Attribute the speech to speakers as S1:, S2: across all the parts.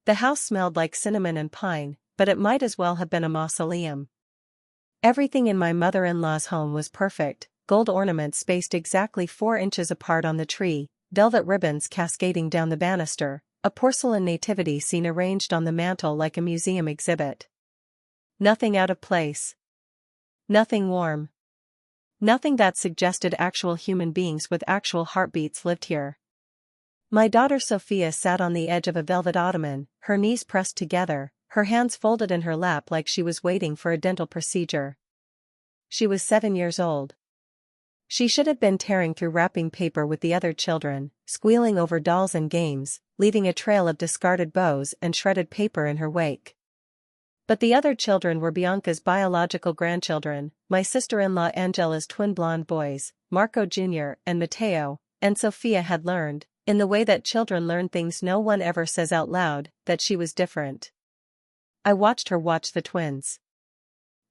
S1: The house smelled like cinnamon and pine, but it might as well have been a mausoleum. Everything in my mother-in-law's home was perfect: gold ornaments spaced exactly 4 inches apart on the tree, velvet ribbons cascading down the banister, a porcelain nativity scene arranged on the mantel like a museum exhibit. Nothing out of place. Nothing warm. Nothing that suggested actual human beings with actual heartbeats lived here. My daughter Sofia sat on the edge of a velvet ottoman, her knees pressed together, her hands folded in her lap like she was waiting for a dental procedure. She was 7 years old. She should have been tearing through wrapping paper with the other children, squealing over dolls and games, leaving a trail of discarded bows and shredded paper in her wake. But the other children were Bianca's biological grandchildren, my sister-in-law Angela's twin blonde boys, Marco Jr. and Matteo, and Sofia had learned, in the way that children learn things no one ever says out loud, that she was different. I watched her watch the twins.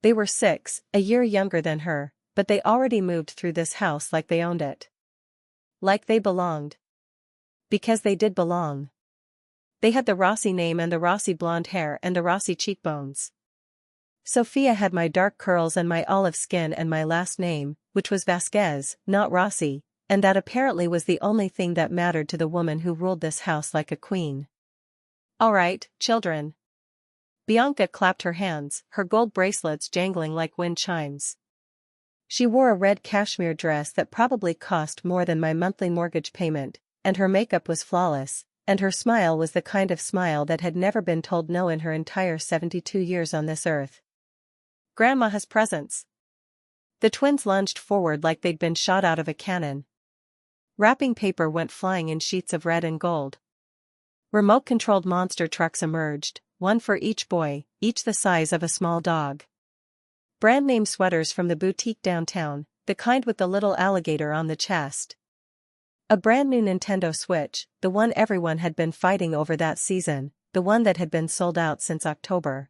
S1: They were 6, a year younger than her, but they already moved through this house like they owned it. Like they belonged. Because they did belong. They had the Rossi name and the Rossi blonde hair and the Rossi cheekbones. Sofia had my dark curls and my olive skin and my last name, which was Vasquez, not Rossi, and that apparently was the only thing that mattered to the woman who ruled this house like a queen. "All right, children." Bianca clapped her hands, her gold bracelets jangling like wind chimes. She wore a red cashmere dress that probably cost more than my monthly mortgage payment, and her makeup was flawless, and her smile was the kind of smile that had never been told no in her entire 72 years on this earth. "Grandma has presents." The twins lunged forward like they'd been shot out of a cannon. Wrapping paper went flying in sheets of red and gold. Remote-controlled monster trucks emerged, one for each boy, each the size of a small dog. Brand-name sweaters from the boutique downtown, the kind with the little alligator on the chest. A brand-new Nintendo Switch, the one everyone had been fighting over that season, the one that had been sold out since October.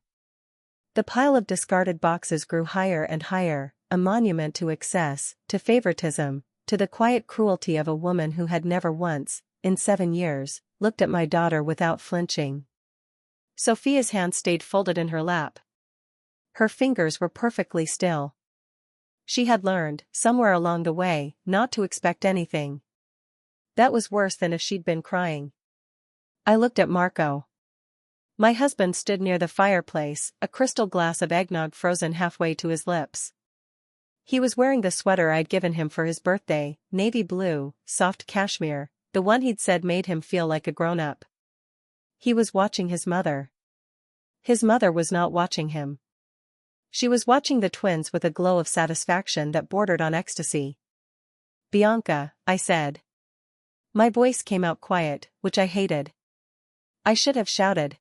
S1: The pile of discarded boxes grew higher and higher, a monument to excess, to favoritism, to the quiet cruelty of a woman who had never once, in 7 years, looked at my daughter without flinching. Sofia's hand stayed folded in her lap. Her fingers were perfectly still. She had learned, somewhere along the way, not to expect anything. That was worse than if she'd been crying. I looked at Marco. My husband stood near the fireplace, a crystal glass of eggnog frozen halfway to his lips. He was wearing the sweater I'd given him for his birthday, navy blue, soft cashmere, the one he'd said made him feel like a grown-up. He was watching his mother. His mother was not watching him. She was watching the twins with a glow of satisfaction that bordered on ecstasy. "Bianca," I said. My voice came out quiet, which I hated. I should have shouted.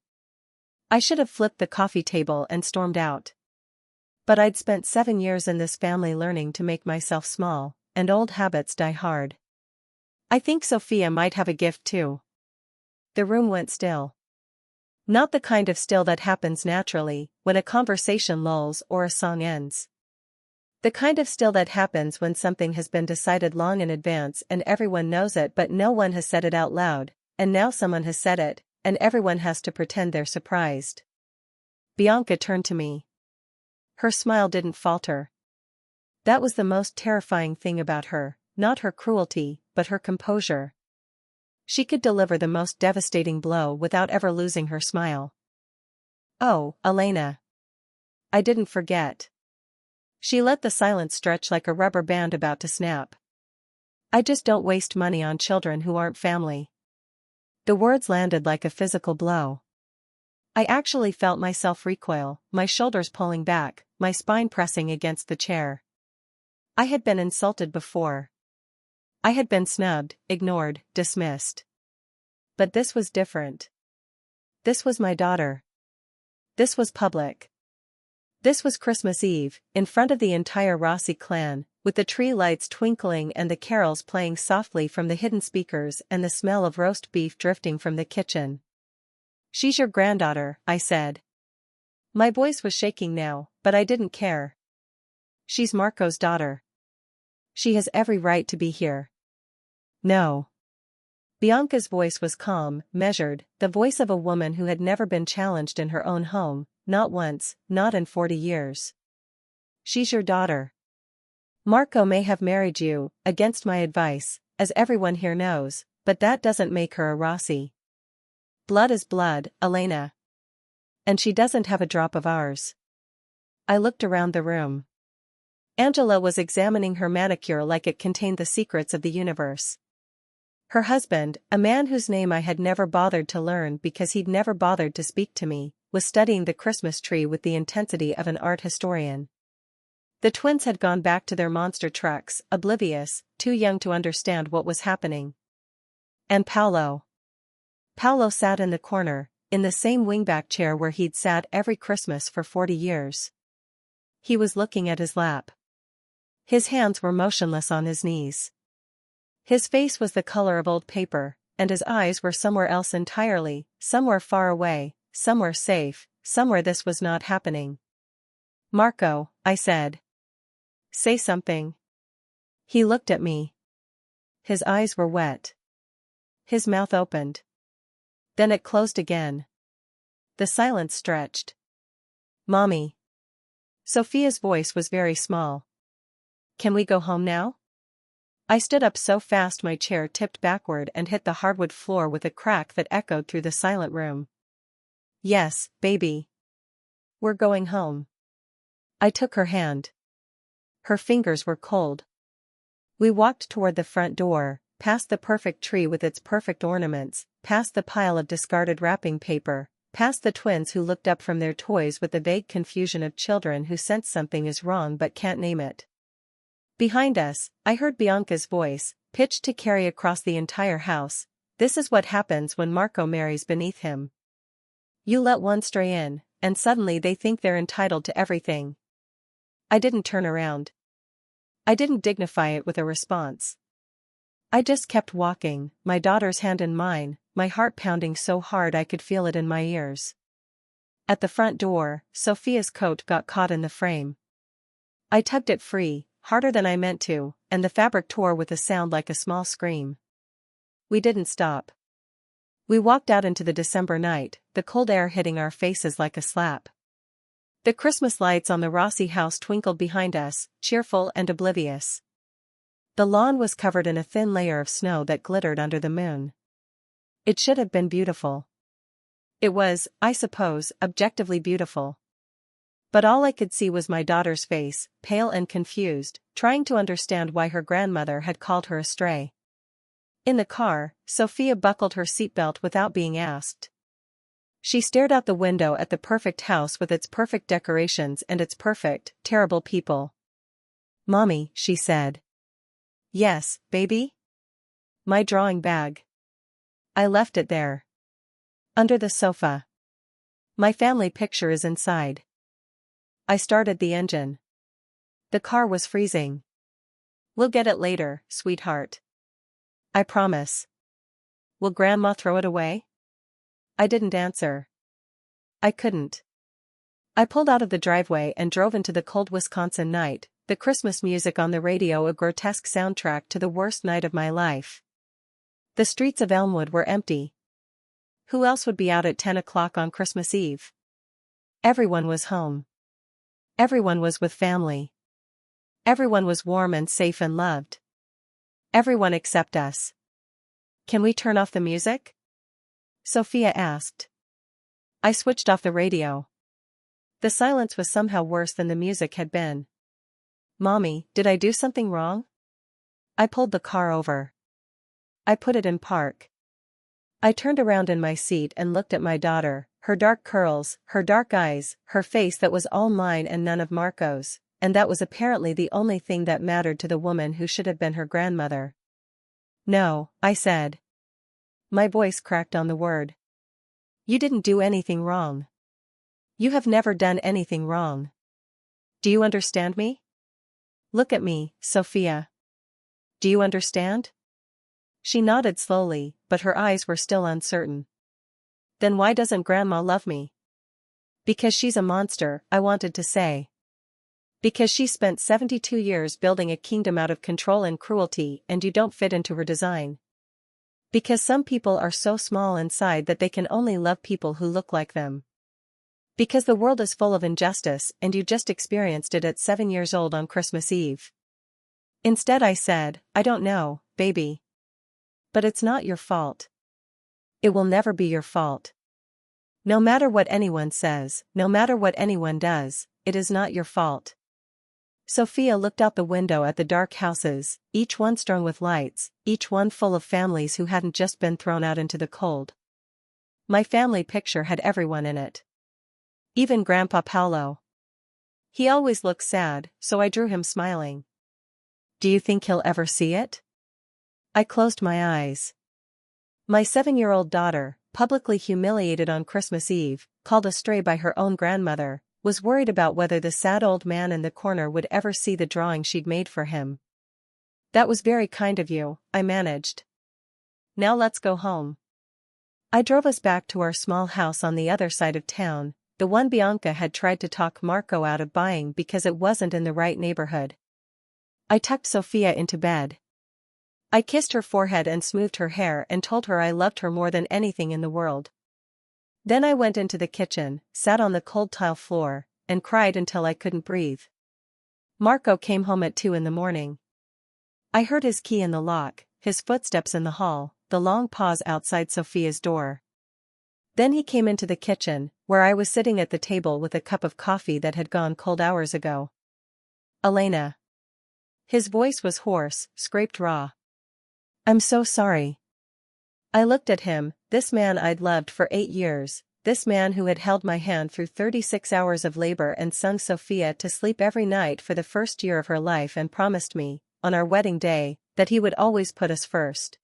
S1: I should have flipped the coffee table and stormed out. But I'd spent 7 years in this family learning to make myself small, and old habits die hard. "I think Sofia might have a gift too." The room went still. Not the kind of still that happens naturally, when a conversation lulls or a song ends. The kind of still that happens when something has been decided long in advance and everyone knows it but no one has said it out loud, and now someone has said it, and everyone has to pretend they're surprised. Bianca turned to me. Her smile didn't falter. That was the most terrifying thing about her, not her cruelty, but her composure. She could deliver the most devastating blow without ever losing her smile. "Oh, Elena. I didn't forget." She let the silence stretch like a rubber band about to snap. "I just don't waste money on children who aren't family." The words landed like a physical blow. I actually felt myself recoil, my shoulders pulling back, my spine pressing against the chair. I had been insulted before. I had been snubbed, ignored, dismissed. But this was different. This was my daughter. This was public. This was Christmas Eve, in front of the entire Rossi clan, with the tree lights twinkling and the carols playing softly from the hidden speakers and the smell of roast beef drifting from the kitchen. "She's your granddaughter," I said. My voice was shaking now, but I didn't care. "She's Marco's daughter. She has every right to be here." "No." Bianca's voice was calm, measured, the voice of a woman who had never been challenged in her own home, not once, not in 40 years. She's your daughter. Marco may have married you, against my advice, as everyone here knows, but that doesn't make her a Rossi. Blood is blood, Elena. And she doesn't have a drop of ours. I looked around the room. Angela was examining her manicure like it contained the secrets of the universe. Her husband, a man whose name I had never bothered to learn because he'd never bothered to speak to me, was studying the Christmas tree with the intensity of an art historian. The twins had gone back to their monster trucks, oblivious, too young to understand what was happening. And Paolo. Paolo sat in the corner, in the same wingback chair where he'd sat every Christmas for 40 years. He was looking at his lap. His hands were motionless on his knees. His face was the color of old paper, and his eyes were somewhere else entirely, somewhere far away, somewhere safe, somewhere this was not happening. Marco, I said. Say something. He looked at me. His eyes were wet. His mouth opened. Then it closed again. The silence stretched. Mommy. Sofia's voice was very small. Can we go home now? I stood up so fast my chair tipped backward and hit the hardwood floor with a crack that echoed through the silent room. Yes, baby. We're going home. I took her hand. Her fingers were cold. We walked toward the front door, past the perfect tree with its perfect ornaments, past the pile of discarded wrapping paper, past the twins who looked up from their toys with the vague confusion of children who sense something is wrong but can't name it. Behind us, I heard Bianca's voice, pitched to carry across the entire house. This is what happens when Marco marries beneath him. You let one stray in, and suddenly they think they're entitled to everything. I didn't turn around. I didn't dignify it with a response. I just kept walking, my daughter's hand in mine, my heart pounding so hard I could feel it in my ears. At the front door, Sofia's coat got caught in the frame. I tugged it free, harder than I meant to, and the fabric tore with a sound like a small scream. We didn't stop. We walked out into the December night, the cold air hitting our faces like a slap. The Christmas lights on the Rossi house twinkled behind us, cheerful and oblivious. The lawn was covered in a thin layer of snow that glittered under the moon. It should have been beautiful. It was, I suppose, objectively beautiful. But all I could see was my daughter's face, pale and confused, trying to understand why her grandmother had called her a stray. In the car, Sofia buckled her seatbelt without being asked. She stared out the window at the perfect house with its perfect decorations and its perfect, terrible people. Mommy, she said. Yes, baby? My drawing bag. I left it there. Under the sofa. My family picture is inside. I started the engine. The car was freezing. We'll get it later, sweetheart. I promise. Will Grandma throw it away? I didn't answer. I couldn't. I pulled out of the driveway and drove into the cold Wisconsin night, the Christmas music on the radio a grotesque soundtrack to the worst night of my life. The streets of Elmwood were empty. Who else would be out at 10 o'clock on Christmas Eve? Everyone was home. Everyone was with family. Everyone was warm and safe and loved. Everyone except us. Can we turn off the music? Sofia asked. I switched off the radio. The silence was somehow worse than the music had been. Mommy, did I do something wrong? I pulled the car over. I put it in park. I turned around in my seat and looked at my daughter, her dark curls, her dark eyes, her face that was all mine and none of Marco's, and that was apparently the only thing that mattered to the woman who should have been her grandmother. No, I said. My voice cracked on the word. You didn't do anything wrong. You have never done anything wrong. Do you understand me? Look at me, Sofia. Do you understand? She nodded slowly, but her eyes were still uncertain. Then why doesn't Grandma love me? Because she's a monster, I wanted to say. Because she spent 72 years building a kingdom out of control and cruelty and you don't fit into her design. Because some people are so small inside that they can only love people who look like them. Because the world is full of injustice and you just experienced it at 7 years old on Christmas Eve. Instead I said, I don't know, baby. But it's not your fault. It will never be your fault. No matter what anyone says, no matter what anyone does, it is not your fault. Sofia looked out the window at the dark houses, each one strung with lights, each one full of families who hadn't just been thrown out into the cold. My family picture had everyone in it. Even Grandpa Paolo. He always looks sad, so I drew him smiling. Do you think he'll ever see it? I closed my eyes. My 7-year-old daughter, publicly humiliated on Christmas Eve, called a stray by her own grandmother, was worried about whether the sad old man in the corner would ever see the drawing she'd made for him. That was very kind of you, I managed. Now let's go home. I drove us back to our small house on the other side of town, the one Bianca had tried to talk Marco out of buying because it wasn't in the right neighborhood. I tucked Sofia into bed. I kissed her forehead and smoothed her hair and told her I loved her more than anything in the world. Then I went into the kitchen, sat on the cold tile floor, and cried until I couldn't breathe. Marco came home at 2 in the morning. I heard his key in the lock, his footsteps in the hall, the long pause outside Sofia's door. Then he came into the kitchen, where I was sitting at the table with a cup of coffee that had gone cold hours ago. Elena. His voice was hoarse, scraped raw. I'm so sorry. I looked at him, this man I'd loved for 8 years, this man who had held my hand through 36 hours of labor and sung Sofia to sleep every night for the first year of her life and promised me, on our wedding day, that he would always put us first.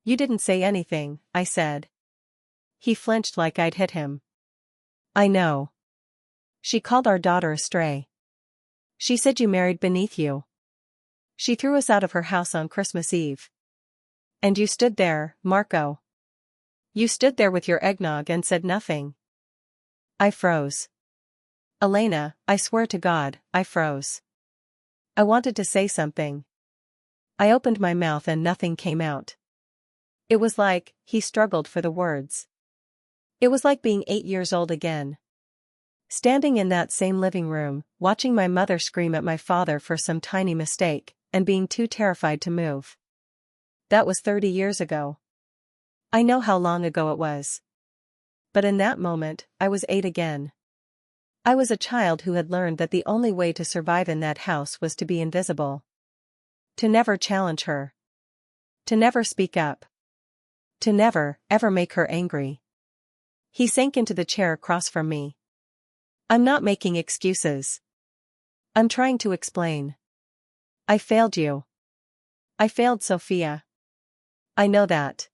S1: You didn't say anything, I said. He flinched like I'd hit him. I know. She called our daughter a stray. She said you married beneath you. She threw us out of her house on Christmas Eve. And you stood there, Marco. You stood there with your eggnog and said nothing. I froze. Elena, I swear to God, I froze. I wanted to say something. I opened my mouth and nothing came out. It was like, he struggled for the words. It was like being 8 years old again. Standing in that same living room, watching my mother scream at my father for some tiny mistake, and being too terrified to move. That was 30 years ago. I know how long ago it was. But in that moment, I was 8 again. I was a child who had learned that the only way to survive in that house was to be invisible. To never challenge her. To never speak up. To never, ever make her angry. He sank into the chair across from me. I'm not making excuses. I'm trying to explain. I failed you. I failed Sofia. I know that.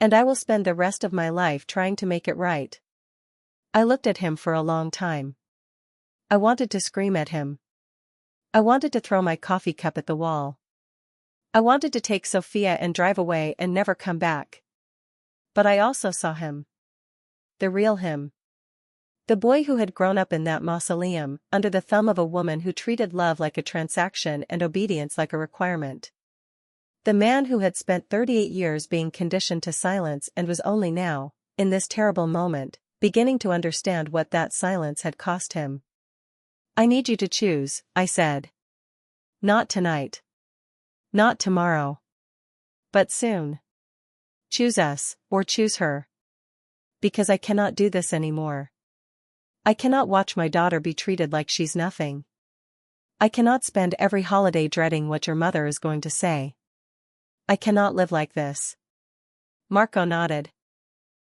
S1: And I will spend the rest of my life trying to make it right. I looked at him for a long time. I wanted to scream at him. I wanted to throw my coffee cup at the wall. I wanted to take Sofia and drive away and never come back. But I also saw him. The real him. The boy who had grown up in that mausoleum, under the thumb of a woman who treated love like a transaction and obedience like a requirement. The man who had spent 38 years being conditioned to silence and was only now, in this terrible moment, beginning to understand what that silence had cost him. I need you to choose, I said. Not tonight. Not tomorrow. But soon. Choose us, or choose her. Because I cannot do this anymore. I cannot watch my daughter be treated like she's nothing. I cannot spend every holiday dreading what your mother is going to say. I cannot live like this. Marco nodded.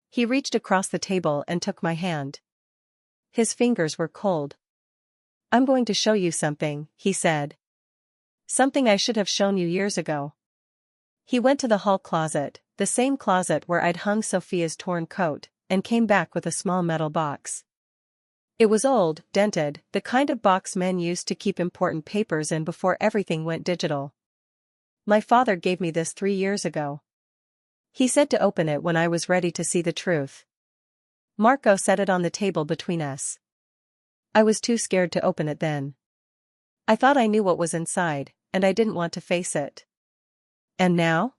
S1: He reached across the table and took my hand. His fingers were cold. I'm going to show you something, he said. Something I should have shown you years ago. He went to the hall closet, the same closet where I'd hung Sofia's torn coat, and came back with a small metal box. It was old, dented, the kind of box men used to keep important papers in before everything went digital. My father gave me this 3 years ago. He said to open it when I was ready to see the truth. Marco set it on the table between us. I was too scared to open it then. I thought I knew what was inside, and I didn't want to face it. And now?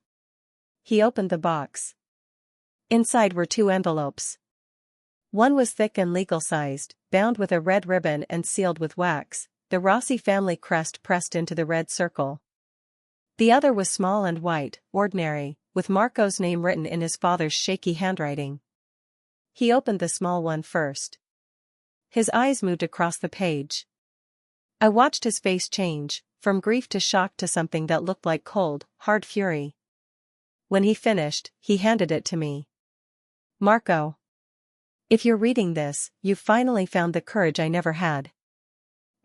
S1: He opened the box. Inside were 2 envelopes. One was thick and legal-sized, bound with a red ribbon and sealed with wax, the Rossi family crest pressed into the red circle. The other was small and white, ordinary, with Marco's name written in his father's shaky handwriting. He opened the small one first. His eyes moved across the page. I watched his face change, from grief to shock to something that looked like cold, hard fury. When he finished, he handed it to me. Marco. If you're reading this, you've finally found the courage I never had.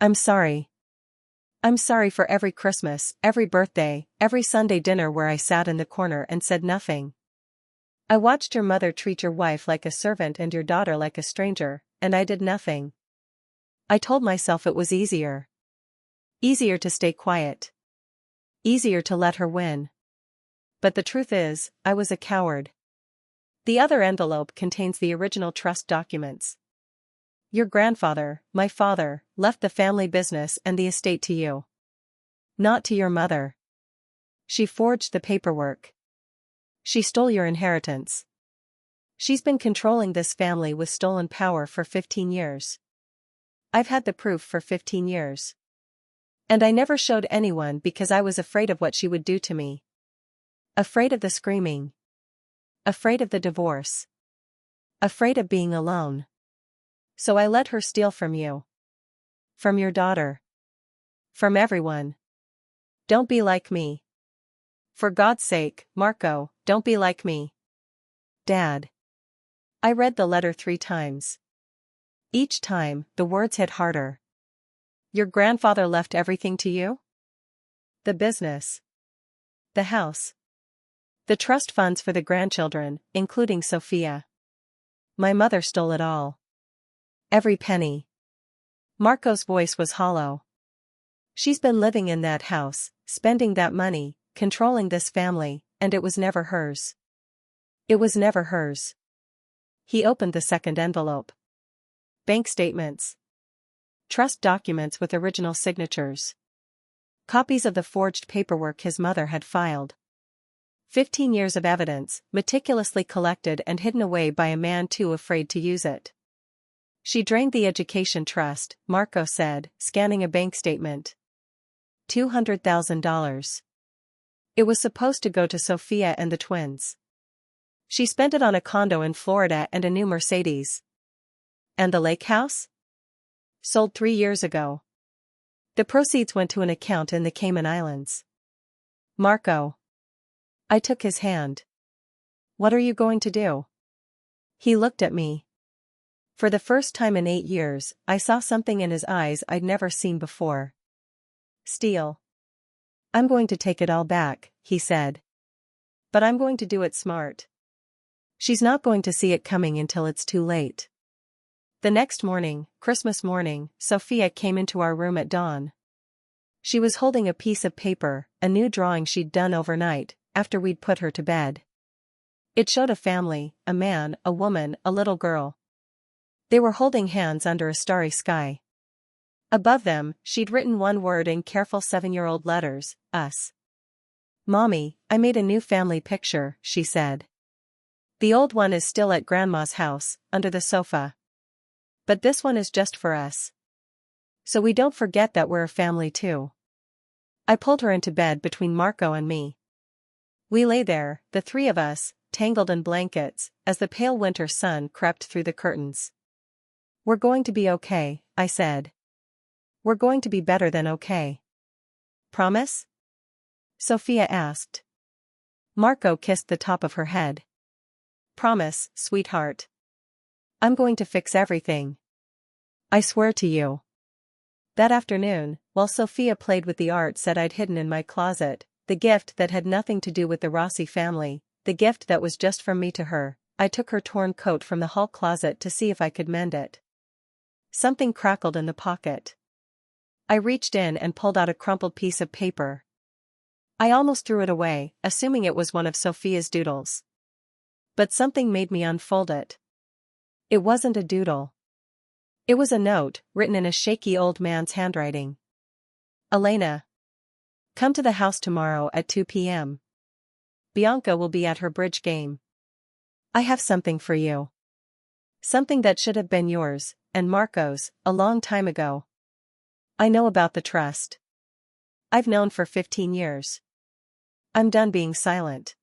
S1: I'm sorry. I'm sorry for every Christmas, every birthday, every Sunday dinner where I sat in the corner and said nothing. I watched your mother treat your wife like a servant and your daughter like a stranger, and I did nothing. I told myself it was easier. Easier to stay quiet. Easier to let her win. But the truth is, I was a coward. The other envelope contains the original trust documents. Your grandfather, my father, left the family business and the estate to you. Not to your mother. She forged the paperwork. She stole your inheritance. She's been controlling this family with stolen power for 15 years. I've had the proof for 15 years. And I never showed anyone because I was afraid of what she would do to me. Afraid of the screaming. Afraid of the divorce. Afraid of being alone. So I let her steal from you. From your daughter. From everyone. Don't be like me. For God's sake, Marco, don't be like me. Dad. I read the letter 3 times. Each time, the words hit harder. Your grandfather left everything to you? The business. The house. The trust funds for the grandchildren, including Sofia. My mother stole it all. Every penny. Marco's voice was hollow. She's been living in that house, spending that money, controlling this family, and it was never hers. It was never hers. He opened the second envelope. Bank statements. Trust documents with original signatures. Copies of the forged paperwork his mother had filed. 15 years of evidence, meticulously collected and hidden away by a man too afraid to use it. She drained the education trust, Marco said, scanning a bank statement. $200,000. It was supposed to go to Sofia and the twins. She spent it on a condo in Florida and a new Mercedes. And the lake house? Sold 3 years ago. The proceeds went to an account in the Cayman Islands. Marco. I took his hand. What are you going to do? He looked at me. For the first time in 8 years, I saw something in his eyes I'd never seen before. Steal. I'm going to take it all back, he said. But I'm going to do it smart. She's not going to see it coming until it's too late. The next morning, Christmas morning, Sofia came into our room at dawn. She was holding a piece of paper, a new drawing she'd done overnight, after we'd put her to bed. It showed a family, a man, a woman, a little girl. They were holding hands under a starry sky. Above them, she'd written one word in careful 7-year-old letters, us. Mommy, I made a new family picture, she said. The old one is still at Grandma's house, under the sofa. But this one is just for us. So we don't forget that we're a family too. I pulled her into bed between Marco and me. We lay there, the 3 of us, tangled in blankets, as the pale winter sun crept through the curtains. We're going to be okay, I said. We're going to be better than okay. Promise? Sofia asked. Marco kissed the top of her head. Promise, sweetheart. I'm going to fix everything. I swear to you. That afternoon, while Sofia played with the art set I'd hidden in my closet, the gift that had nothing to do with the Rossi family, the gift that was just from me to her, I took her torn coat from the hall closet to see if I could mend it. Something crackled in the pocket. I reached in and pulled out a crumpled piece of paper. I almost threw it away, assuming it was one of Sofia's doodles. But something made me unfold it. It wasn't a doodle. It was a note, written in a shaky old man's handwriting. Elena. Come to the house tomorrow at 2 p.m. Bianca will be at her bridge game. I have something for you. Something that should have been yours, and Marco's, a long time ago. I know about the trust. I've known for 15 years. I'm done being silent.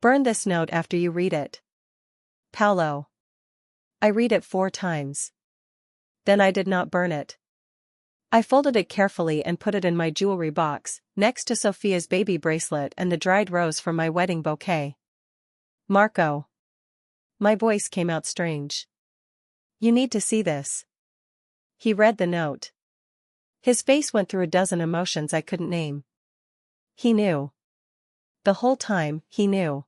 S1: Burn this note after you read it. Paolo. I read it 4 times. Then I did not burn it. I folded it carefully and put it in my jewelry box, next to Sofia's baby bracelet and the dried rose from my wedding bouquet. Marco. My voice came out strange. You need to see this. He read the note. His face went through a dozen emotions I couldn't name. He knew. The whole time, he knew.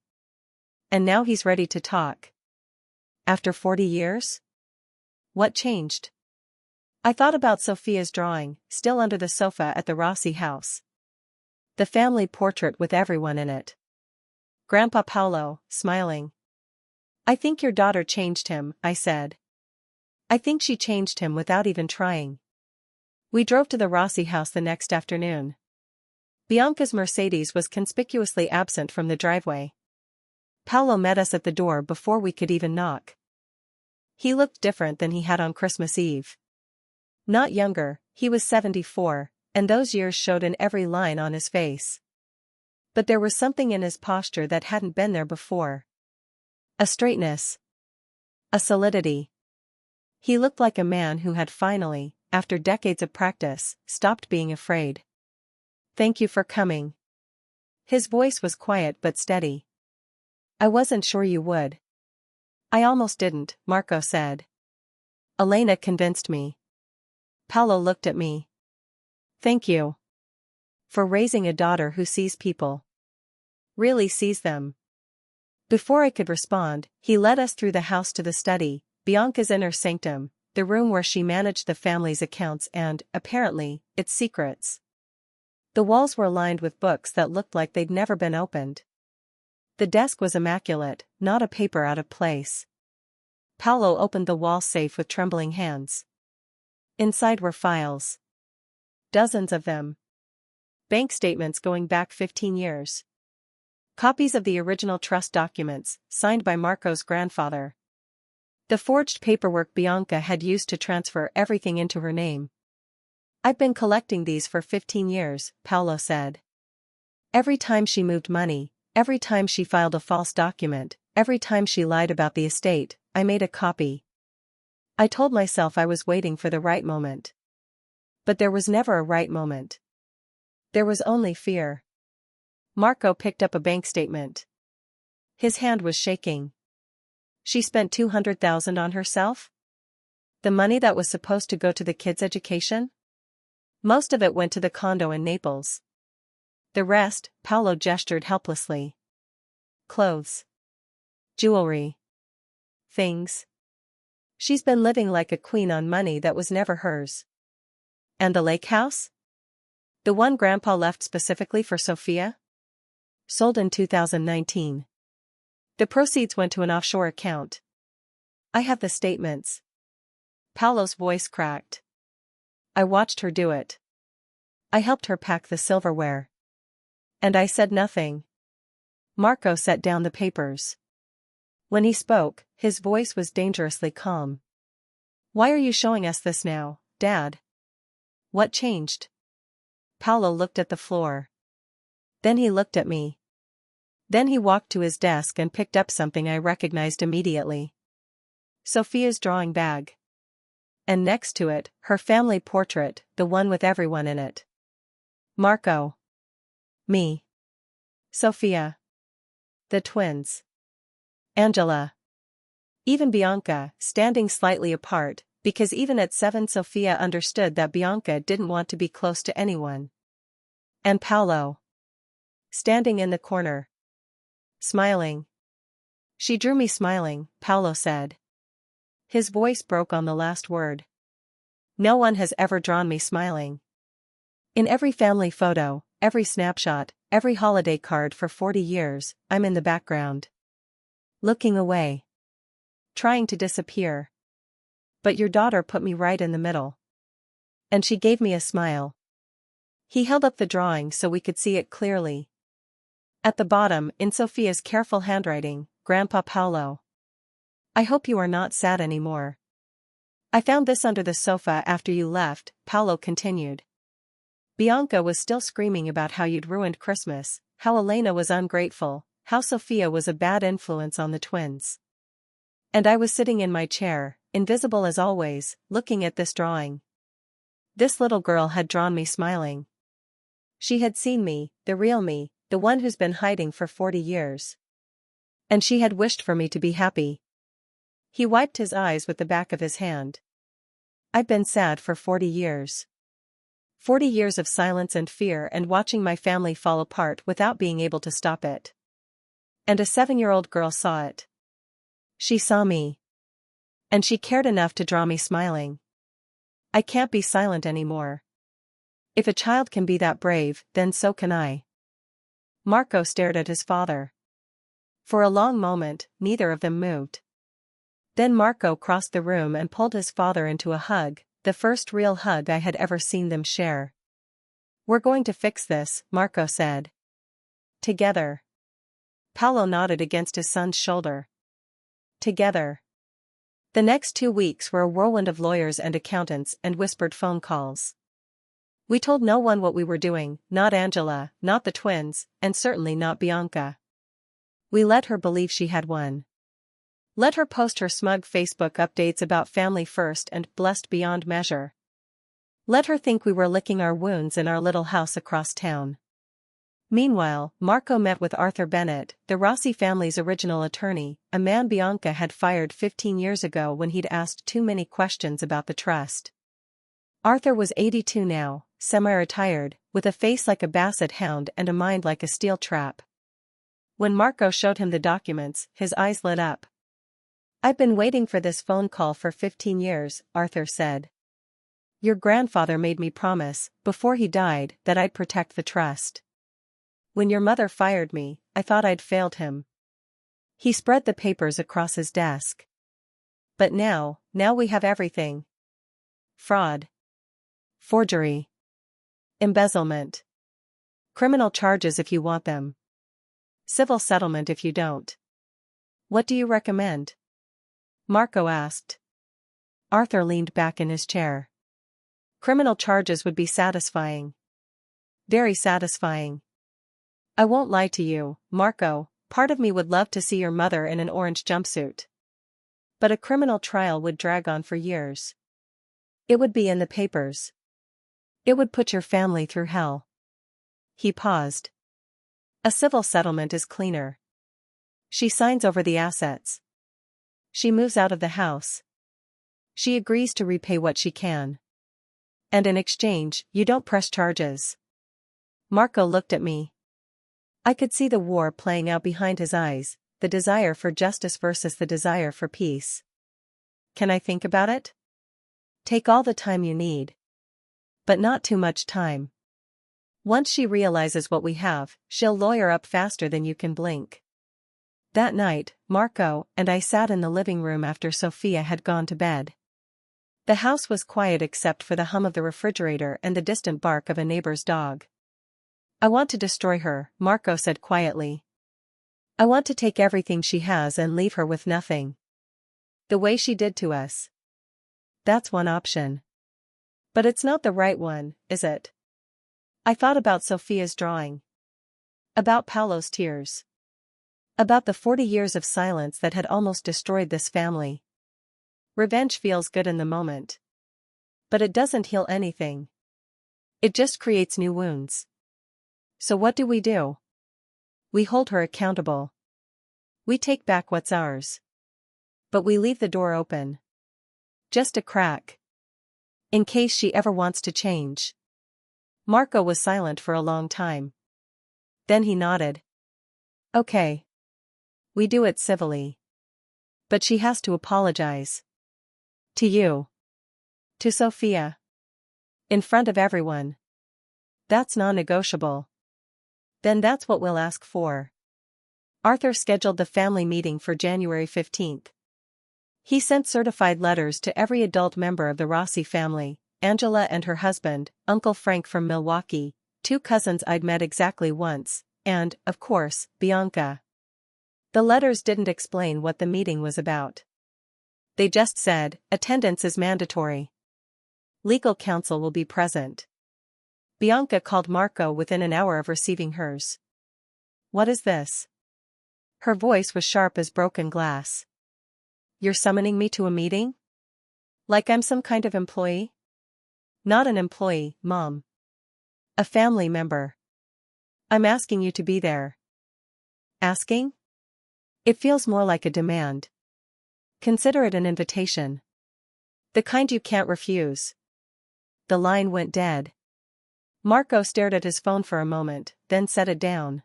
S1: And now he's ready to talk. After 40 years? What changed? I thought about Sofia's drawing, still under the sofa at the Rossi house. The family portrait with everyone in it. Grandpa Paolo, smiling. I think your daughter changed him, I said. I think she changed him without even trying. We drove to the Rossi house the next afternoon. Bianca's Mercedes was conspicuously absent from the driveway. Paolo met us at the door before we could even knock. He looked different than he had on Christmas Eve. Not younger, he was 74, and those years showed in every line on his face. But there was something in his posture that hadn't been there before. A straightness. A solidity. He looked like a man who had finally, after decades of practice, stopped being afraid. Thank you for coming. His voice was quiet but steady. I wasn't sure you would. I almost didn't, Marco said. Elena convinced me. Paolo looked at me. Thank you. For raising a daughter who sees people. Really sees them. Before I could respond, he led us through the house to the study, Bianca's inner sanctum, the room where she managed the family's accounts and, apparently, its secrets. The walls were lined with books that looked like they'd never been opened. The desk was immaculate, not a paper out of place. Paolo opened the wall safe with trembling hands. Inside were files. Dozens of them. Bank statements going back 15 years. Copies of the original trust documents, signed by Marco's grandfather. The forged paperwork Bianca had used to transfer everything into her name. I've been collecting these for 15 years, Paolo said. Every time she moved money, every time she filed a false document, every time she lied about the estate, I made a copy. I told myself I was waiting for the right moment. But there was never a right moment. There was only fear. Marco picked up a bank statement. His hand was shaking. She spent $200,000 on herself? The money that was supposed to go to the kids' education? Most of it went to the condo in Naples. The rest, Paolo gestured helplessly. Clothes. Jewelry. Things. She's been living like a queen on money that was never hers. And the lake house? The one Grandpa left specifically for Sofia? Sold in 2019. The proceeds went to an offshore account. I have the statements. Paolo's voice cracked. I watched her do it. I helped her pack the silverware. And I said nothing. Marco set down the papers. When he spoke, his voice was dangerously calm. Why are you showing us this now, Dad? What changed? Paolo looked at the floor. Then he looked at me. Then he walked to his desk and picked up something I recognized immediately. Sofia's drawing bag. And next to it, her family portrait, the one with everyone in it. Marco. Me. Sofia. The twins. Angela. Even Bianca, standing slightly apart, because even at 7 Sofia understood that Bianca didn't want to be close to anyone. And Paolo. Standing in the corner. Smiling. She drew me smiling, Paolo said. His voice broke on the last word. No one has ever drawn me smiling. In every family photo, every snapshot, every holiday card for 40 years, I'm in the background. Looking away. Trying to disappear. But your daughter put me right in the middle. And she gave me a smile. He held up the drawing so we could see it clearly. At the bottom, in Sofia's careful handwriting, Grandpa Paolo. I hope you are not sad anymore. I found this under the sofa after you left, Paolo continued. Bianca was still screaming about how you'd ruined Christmas, how Elena was ungrateful, how Sofia was a bad influence on the twins. And I was sitting in my chair, invisible as always, looking at this drawing. This little girl had drawn me smiling. She had seen me, the real me, the one who's been hiding for 40 years. And she had wished for me to be happy. He wiped his eyes with the back of his hand. I've been sad for 40 years. 40 years of silence and fear and watching my family fall apart without being able to stop it. And a 7-year-old girl saw it. She saw me. And she cared enough to draw me smiling. I can't be silent anymore. If a child can be that brave, then so can I. Marco stared at his father. For a long moment, neither of them moved. Then Marco crossed the room and pulled his father into a hug, the first real hug I had ever seen them share. We're going to fix this, Marco said. Together. Paolo nodded against his son's shoulder. Together. The next 2 weeks were a whirlwind of lawyers and accountants and whispered phone calls. We told no one what we were doing, not Angela, not the twins, and certainly not Bianca. We let her believe she had won. Let her post her smug Facebook updates about family first and blessed beyond measure. Let her think we were licking our wounds in our little house across town. Meanwhile, Marco met with Arthur Bennett, the Rossi family's original attorney, a man Bianca had fired 15 years ago when he'd asked too many questions about the trust. Arthur was 82 now, semi-retired, with a face like a basset hound and a mind like a steel trap. When Marco showed him the documents, his eyes lit up. I've been waiting for this phone call for 15 years, Arthur said. Your grandfather made me promise, before he died, that I'd protect the trust. When your mother fired me, I thought I'd failed him. He spread the papers across his desk. But now we have everything. Fraud. Forgery. Embezzlement. Criminal charges if you want them. Civil settlement if you don't. What do you recommend? Marco asked. Arthur leaned back in his chair. Criminal charges would be satisfying. Very satisfying. I won't lie to you, Marco, part of me would love to see your mother in an orange jumpsuit. But a criminal trial would drag on for years. It would be in the papers. It would put your family through hell. He paused. A civil settlement is cleaner. She signs over the assets. She moves out of the house. She agrees to repay what she can. And in exchange, you don't press charges. Marco looked at me. I could see the war playing out behind his eyes, the desire for justice versus the desire for peace. Can I think about it? Take all the time you need. But not too much time. Once she realizes what we have, she'll lawyer up faster than you can blink. That night, Marco and I sat in the living room after Sofia had gone to bed. The house was quiet except for the hum of the refrigerator and the distant bark of a neighbor's dog. I want to destroy her, Marco said quietly. I want to take everything she has and leave her with nothing. The way she did to us. That's one option. But it's not the right one, is it? I thought about Sofia's drawing. About Paolo's tears. About the 40 years of silence that had almost destroyed this family. Revenge feels good in the moment. But it doesn't heal anything. It just creates new wounds. So what do? We hold her accountable. We take back what's ours. But we leave the door open. Just a crack. In case she ever wants to change. Marco was silent for a long time. Then he nodded. Okay. We do it civilly. But she has to apologize. To you. To Sofia. In front of everyone. That's non-negotiable. Then that's what we'll ask for. Arthur scheduled the family meeting for January 15th. He sent certified letters to every adult member of the Rossi family, Angela and her husband, Uncle Frank from Milwaukee, 2 cousins I'd met exactly once, and, of course, Bianca. The letters didn't explain what the meeting was about. They just said, attendance is mandatory. Legal counsel will be present. Bianca called Marco within an hour of receiving hers. What is this? Her voice was sharp as broken glass. You're summoning me to a meeting? Like I'm some kind of employee? Not an employee, Mom. A family member. I'm asking you to be there. Asking? It feels more like a demand. Consider it an invitation. The kind you can't refuse. The line went dead. Marco stared at his phone for a moment, then set it down.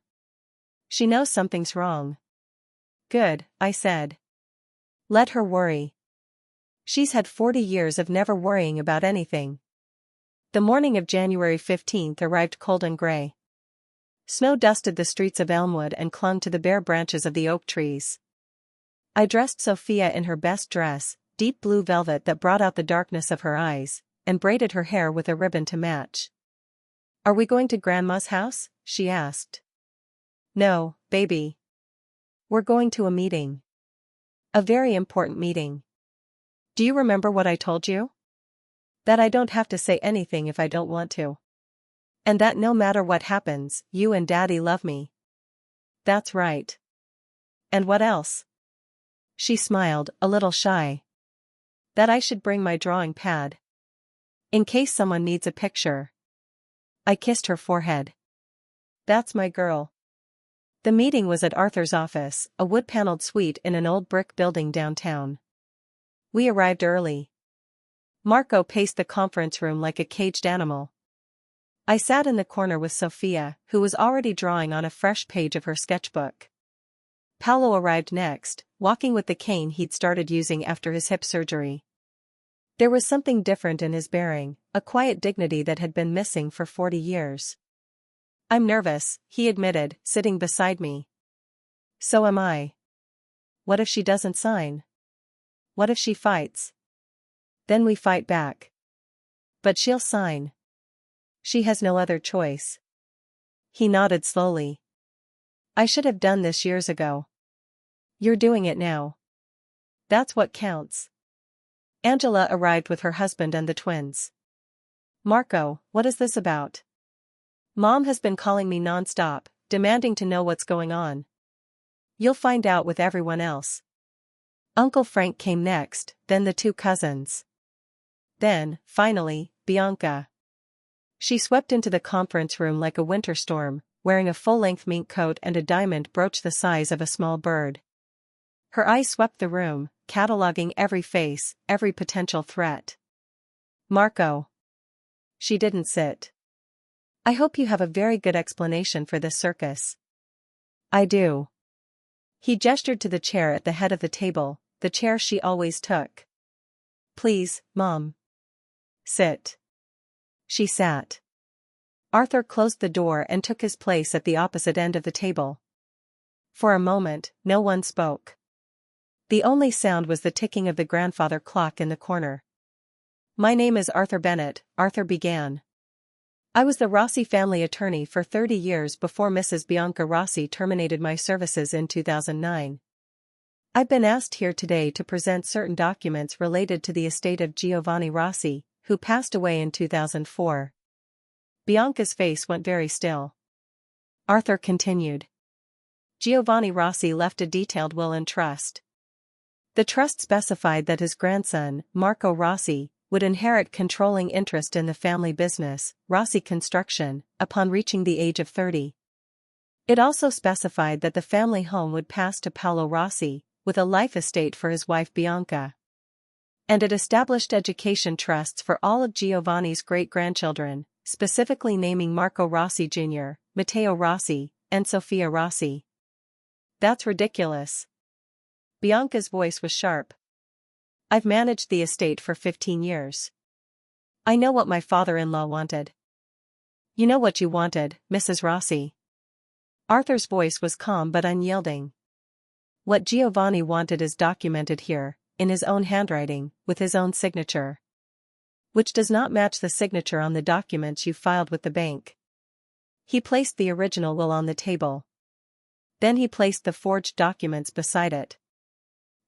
S1: She knows something's wrong. Good, I said. Let her worry. She's had 40 years of never worrying about anything. The morning of January 15th arrived cold and gray. Snow dusted the streets of Elmwood and clung to the bare branches of the oak trees. I dressed Sofia in her best dress, deep blue velvet that brought out the darkness of her eyes, and braided her hair with a ribbon to match. Are we going to Grandma's house? She asked. No, baby. We're going to a meeting. A very important meeting. Do you remember what I told you? That I don't have to say anything if I don't want to. And that no matter what happens, you and Daddy love me. That's right. And what else? She smiled, a little shy. That I should bring my drawing pad. In case someone needs a picture. I kissed her forehead. That's my girl. The meeting was at Arthur's office, a wood-paneled suite in an old brick building downtown. We arrived early. Marco paced the conference room like a caged animal. I sat in the corner with Sofia, who was already drawing on a fresh page of her sketchbook. Paolo arrived next, walking with the cane he'd started using after his hip surgery. There was something different in his bearing, a quiet dignity that had been missing for 40 years. I'm nervous, he admitted, sitting beside me. So am I. What if she doesn't sign? What if she fights? Then we fight back. But she'll sign. She has no other choice. He nodded slowly. I should have done this years ago. You're doing it now. That's what counts. Angela arrived with her husband and the twins. Marco, what is this about? Mom has been calling me nonstop, demanding to know what's going on. You'll find out with everyone else. Uncle Frank came next, then the two cousins. Then, finally, Bianca. She swept into the conference room like a winter storm, wearing a full-length mink coat and a diamond brooch the size of a small bird. Her eyes swept the room, cataloging every face, every potential threat. Marco. She didn't sit. I hope you have a very good explanation for this circus. I do. He gestured to the chair at the head of the table, the chair she always took. Please, Mom. Sit. She sat. Arthur closed the door and took his place at the opposite end of the table. For a moment, no one spoke. The only sound was the ticking of the grandfather clock in the corner. My name is Arthur Bennett, Arthur began. I was the Rossi family attorney for 30 years before Mrs. Bianca Rossi terminated my services in 2009. I've been asked here today to present certain documents related to the estate of Giovanni Rossi, who passed away in 2004. Bianca's face went very still. Arthur continued. Giovanni Rossi left a detailed will and trust. The trust specified that his grandson, Marco Rossi, would inherit controlling interest in the family business, Rossi Construction, upon reaching the age of 30. It also specified that the family home would pass to Paolo Rossi, with a life estate for his wife Bianca. And it established education trusts for all of Giovanni's great-grandchildren, specifically naming Marco Rossi Jr., Matteo Rossi, and Sofia Rossi. That's ridiculous. Bianca's voice was sharp. I've managed the estate for 15 years. I know what my father-in-law wanted. You know what you wanted, Mrs. Rossi. Arthur's voice was calm but unyielding. What Giovanni wanted is documented here, in his own handwriting, with his own signature. Which does not match the signature on the documents you filed with the bank. He placed the original will on the table. Then he placed the forged documents beside it.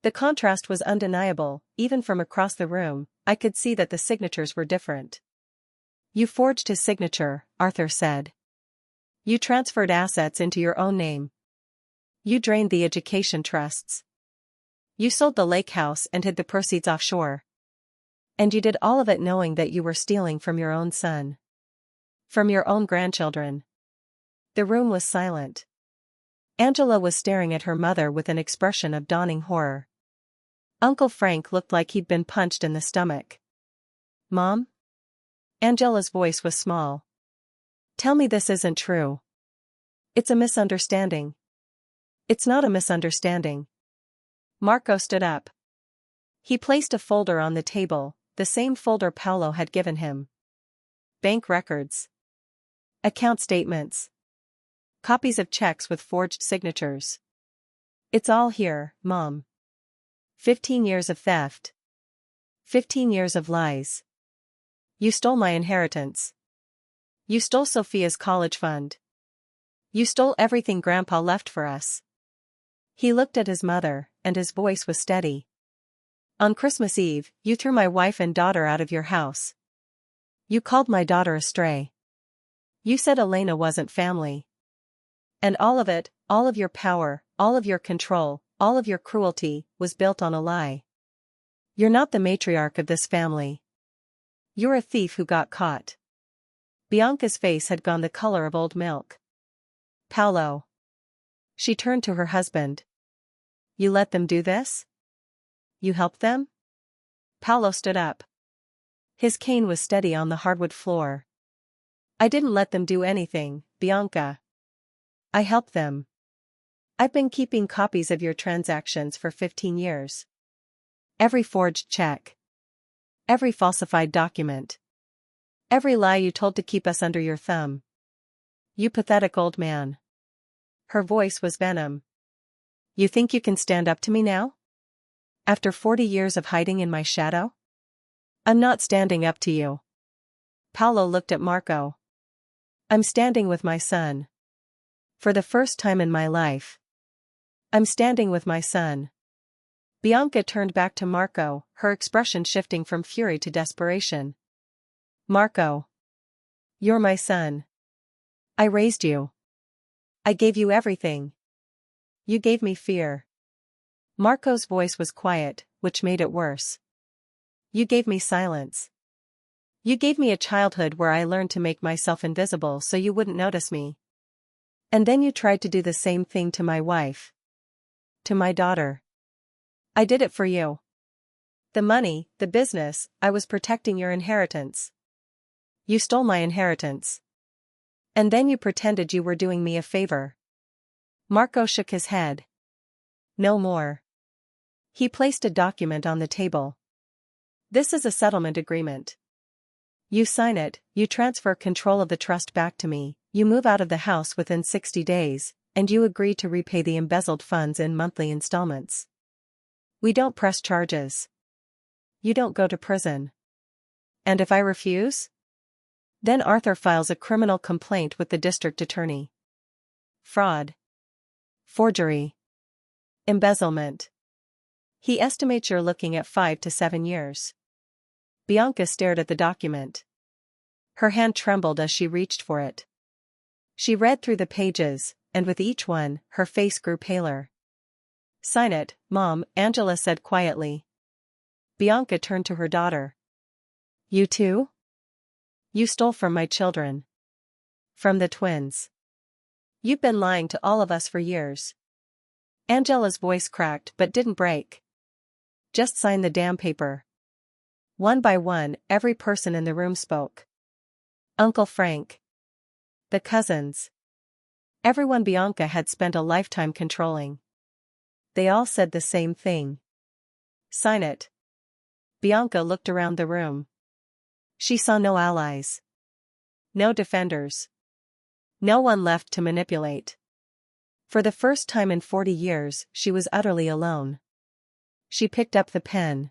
S1: The contrast was undeniable. Even from across the room, I could see that the signatures were different. You forged his signature, Arthur said. You transferred assets into your own name. You drained the education trusts. You sold the lake house and hid the proceeds offshore. And you did all of it knowing that you were stealing from your own son. From your own grandchildren. The room was silent. Angela was staring at her mother with an expression of dawning horror. Uncle Frank looked like he'd been punched in the stomach. Mom? Angela's voice was small. Tell me this isn't true. It's a misunderstanding. It's not a misunderstanding. Marco stood up. He placed a folder on the table, the same folder Paolo had given him. Bank records. Account statements. Copies of checks with forged signatures. It's all here, Mom. 15 years of theft. 15 years of lies. You stole my inheritance. You stole Sofia's college fund. You stole everything Grandpa left for us. He looked at his mother, and his voice was steady. On Christmas Eve, you threw my wife and daughter out of your house. You called my daughter a stray. You said Elena wasn't family. And all of it, all of your power, all of your control, all of your cruelty, was built on a lie. You're not the matriarch of this family. You're a thief who got caught. Bianca's face had gone the color of old milk. Paolo. She turned to her husband. You let them do this? You helped them? Paolo stood up. His cane was steady on the hardwood floor. I didn't let them do anything, Bianca. I helped them. I've been keeping copies of your transactions for 15 years. Every forged check. Every falsified document. Every lie you told to keep us under your thumb. You pathetic old man. Her voice was venom. You think you can stand up to me now? After 40 years of hiding in my shadow? I'm not standing up to you. Paolo looked at Marco. I'm standing with my son. For the first time in my life. I'm standing with my son. Bianca turned back to Marco, her expression shifting from fury to desperation. Marco. You're my son. I raised you. I gave you everything. You gave me fear. Marco's voice was quiet, which made it worse. You gave me silence. You gave me a childhood where I learned to make myself invisible so you wouldn't notice me. And then you tried to do the same thing to my wife. To my daughter. I did it for you. The money, the business, I was protecting your inheritance. You stole my inheritance. And then you pretended you were doing me a favor. Marco shook his head. No more. He placed a document on the table. This is a settlement agreement. You sign it, you transfer control of the trust back to me, you move out of the house within 60 days, and you agree to repay the embezzled funds in monthly installments. We don't press charges. You don't go to prison. And if I refuse? Then Arthur files a criminal complaint with the district attorney. Fraud. Forgery. Embezzlement. He estimates you're looking at 5 to 7 years. Bianca stared at the document. Her hand trembled as she reached for it. She read through the pages, and with each one, her face grew paler. Sign it, Mom, Angela said quietly. Bianca turned to her daughter. You too? You stole from my children. From the twins. You've been lying to all of us for years. Angela's voice cracked but didn't break. Just sign the damn paper. One by one, every person in the room spoke. Uncle Frank. The cousins. Everyone Bianca had spent a lifetime controlling. They all said the same thing. Sign it. Bianca looked around the room. She saw no allies. No defenders. No one left to manipulate. For the first time in 40 years, she was utterly alone. She picked up the pen.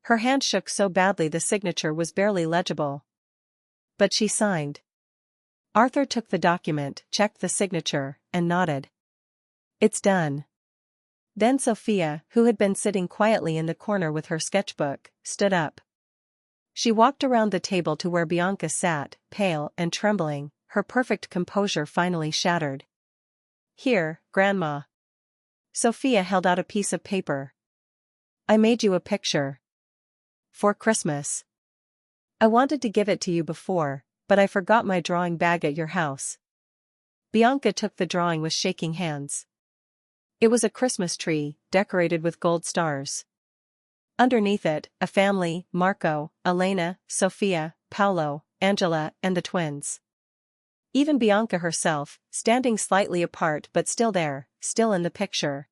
S1: Her hand shook so badly the signature was barely legible. But she signed. Arthur took the document, checked the signature, and nodded. It's done. Then Sofia, who had been sitting quietly in the corner with her sketchbook, stood up. She walked around the table to where Bianca sat, pale and trembling, her perfect composure finally shattered. Here, Grandma. Sofia held out a piece of paper. I made you a picture. For Christmas. I wanted to give it to you before, but I forgot my drawing bag at your house. Bianca took the drawing with shaking hands. It was a Christmas tree, decorated with gold stars. Underneath it, a family, Marco, Elena, Sofia, Paolo, Angela, and the twins. Even Bianca herself, standing slightly apart but still there, still in the picture.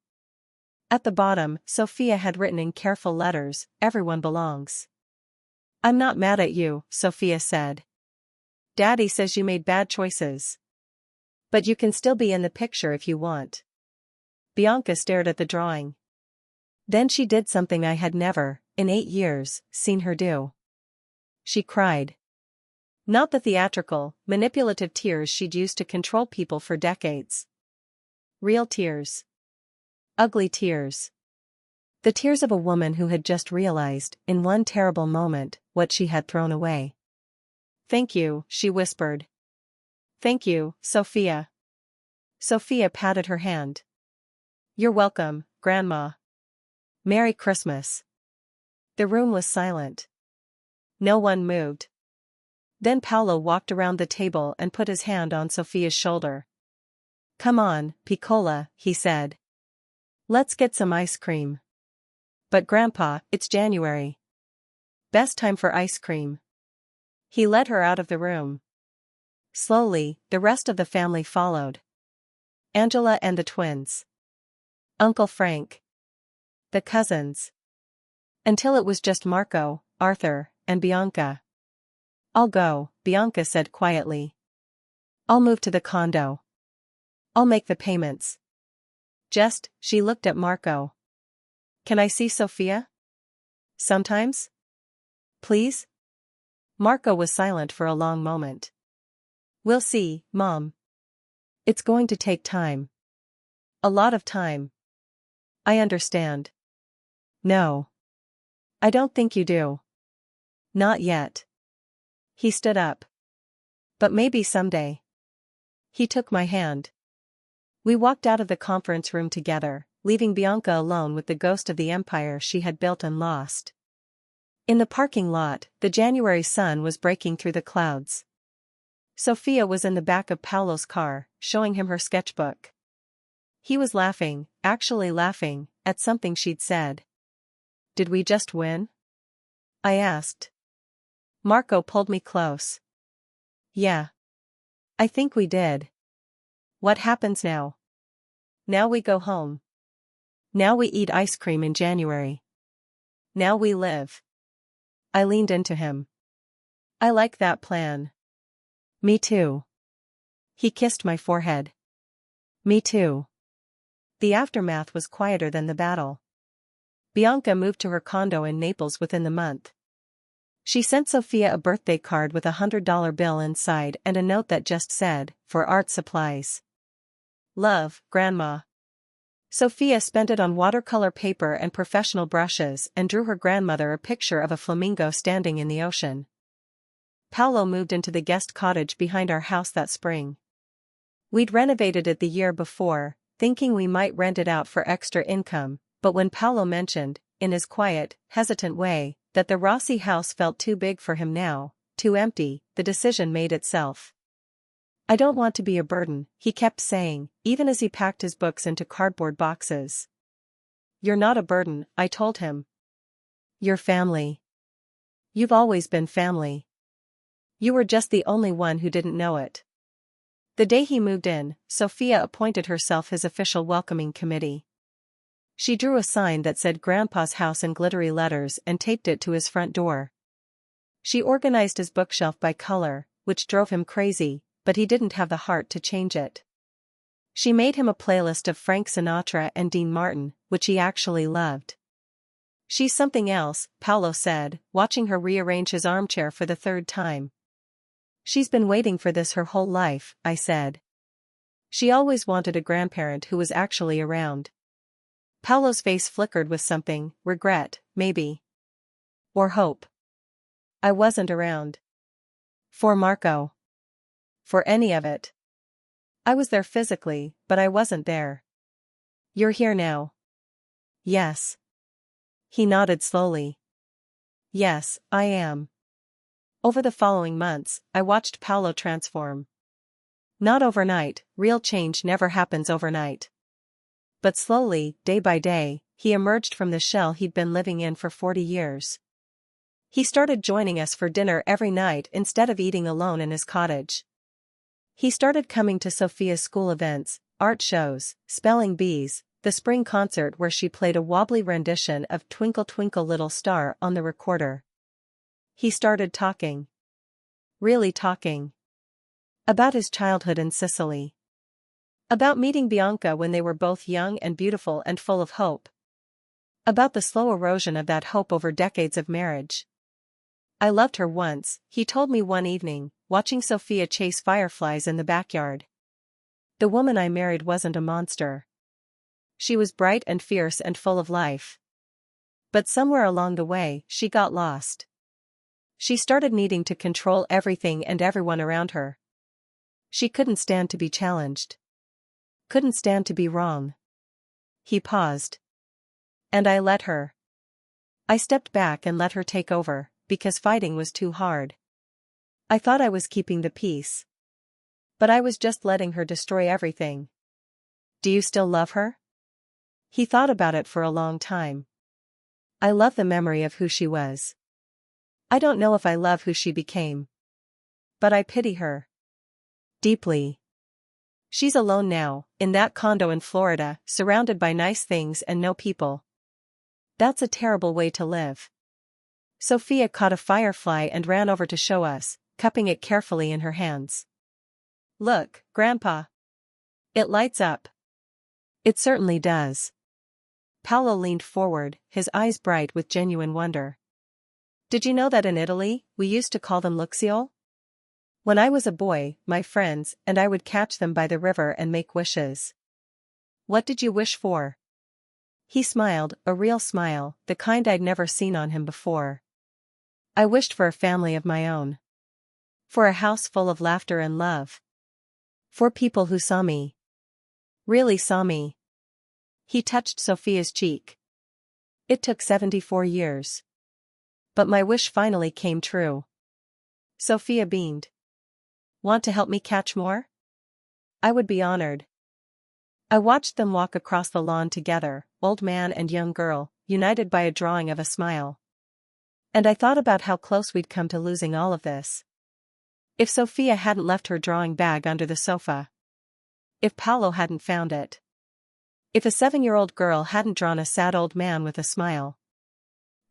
S1: At the bottom, Sofia had written in careful letters, "Everyone belongs." I'm not mad at you, Sofia said. Daddy says you made bad choices. But you can still be in the picture if you want. Bianca stared at the drawing. Then she did something I had never, in 8 years, seen her do. She cried. Not the theatrical, manipulative tears she'd used to control people for decades. Real tears. Ugly tears. The tears of a woman who had just realized, in one terrible moment, what she had thrown away. Thank you, she whispered. Thank you, Sofia. Sofia patted her hand. You're welcome, Grandma. Merry Christmas. The room was silent. No one moved. Then Paolo walked around the table and put his hand on Sofia's shoulder. Come on, Piccola, he said. Let's get some ice cream. But Grandpa, it's January. Best time for ice cream. He led her out of the room. Slowly, the rest of the family followed. Angela and the twins. Uncle Frank. The cousins. Until it was just Marco, Arthur, and Bianca. I'll go, Bianca said quietly. I'll move to the condo. I'll make the payments. She looked at Marco. Can I see Sofia? Sometimes? Please? Marco was silent for a long moment. We'll see, Mom. It's going to take time. A lot of time. I understand. No. I don't think you do. Not yet. He stood up. But maybe someday. He took my hand. We walked out of the conference room together, leaving Bianca alone with the ghost of the empire she had built and lost. In the parking lot, the January sun was breaking through the clouds. Sofia was in the back of Paolo's car, showing him her sketchbook. He was laughing, actually laughing, at something she'd said. Did we just win? I asked. Marco pulled me close. Yeah. I think we did. What happens now? Now we go home. Now we eat ice cream in January. Now we live. I leaned into him. I like that plan. Me too. He kissed my forehead. Me too. The aftermath was quieter than the battle. Bianca moved to her condo in Naples within the month. She sent Sofia a birthday card with $100 bill inside and a note that just said, for art supplies. Love, Grandma. Sofia spent it on watercolor paper and professional brushes and drew her grandmother a picture of a flamingo standing in the ocean. Paolo moved into the guest cottage behind our house that spring. We'd renovated it the year before, thinking we might rent it out for extra income, but when Paolo mentioned, in his quiet, hesitant way, that the Rossi house felt too big for him now, too empty, the decision made itself. I don't want to be a burden, he kept saying, even as he packed his books into cardboard boxes. You're not a burden, I told him. You're family. You've always been family. You were just the only one who didn't know it. The day he moved in, Sofia appointed herself his official welcoming committee. She drew a sign that said Grandpa's house in glittery letters and taped it to his front door. She organized his bookshelf by color, which drove him crazy, but he didn't have the heart to change it. She made him a playlist of Frank Sinatra and Dean Martin, which he actually loved. She's something else, Paolo said, watching her rearrange his armchair for the third time. She's been waiting for this her whole life, I said. She always wanted a grandparent who was actually around. Paolo's face flickered with something, regret, maybe. Or hope. I wasn't around. For Marco. For any of it. I was there physically, but I wasn't there. You're here now. Yes. He nodded slowly. Yes, I am. Over the following months, I watched Paolo transform. Not overnight, real change never happens overnight. But slowly, day by day, he emerged from the shell he'd been living in for 40 years. He started joining us for dinner every night instead of eating alone in his cottage. He started coming to Sofia's school events, art shows, spelling bees, the spring concert where she played a wobbly rendition of Twinkle Twinkle Little Star on the recorder. He started talking. Really talking. About his childhood in Sicily. About meeting Bianca when they were both young and beautiful and full of hope. About the slow erosion of that hope over decades of marriage. I loved her once, he told me one evening, watching Sofia chase fireflies in the backyard. The woman I married wasn't a monster. She was bright and fierce and full of life. But somewhere along the way, she got lost. She started needing to control everything and everyone around her. She couldn't stand to be challenged. Couldn't stand to be wrong. He paused. And I let her. I stepped back and let her take over, because fighting was too hard. I thought I was keeping the peace. But I was just letting her destroy everything. Do you still love her? He thought about it for a long time. I love the memory of who she was. I don't know if I love who she became. But I pity her. Deeply. She's alone now, in that condo in Florida, surrounded by nice things and no people. That's a terrible way to live. Sofia caught a firefly and ran over to show us, cupping it carefully in her hands. Look, Grandpa. It lights up. It certainly does. Paolo leaned forward, his eyes bright with genuine wonder. Did you know that in Italy, we used to call them luxiole? When I was a boy, my friends and I would catch them by the river and make wishes. What did you wish for? He smiled, a real smile, the kind I'd never seen on him before. I wished for a family of my own. For a house full of laughter and love. For people who saw me. Really saw me. He touched Sofia's cheek. It took 74 years. But my wish finally came true. Sofia beamed. Want to help me catch more? I would be honored. I watched them walk across the lawn together, old man and young girl, united by a drawing of a smile. And I thought about how close we'd come to losing all of this. If Sofia hadn't left her drawing bag under the sofa. If Paolo hadn't found it. If a 7-year-old girl hadn't drawn a sad old man with a smile.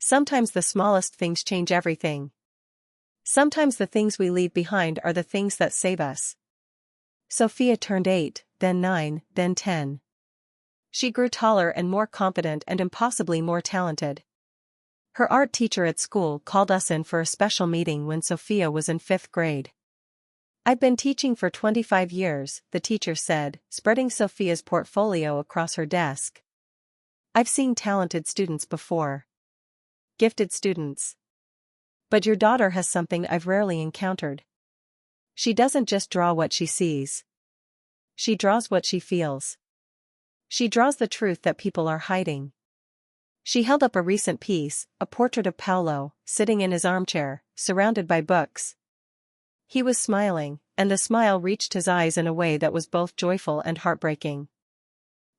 S1: Sometimes the smallest things change everything. Sometimes the things we leave behind are the things that save us. Sofia turned 8, then 9, then 10. She grew taller and more confident and impossibly more talented. Her art teacher at school called us in for a special meeting when Sofia was in 5th grade. I've been teaching for 25 years, the teacher said, spreading Sofia's portfolio across her desk. I've seen talented students before. Gifted students. But your daughter has something I've rarely encountered. She doesn't just draw what she sees. She draws what she feels. She draws the truth that people are hiding. She held up a recent piece, a portrait of Paolo, sitting in his armchair, surrounded by books. He was smiling, and the smile reached his eyes in a way that was both joyful and heartbreaking.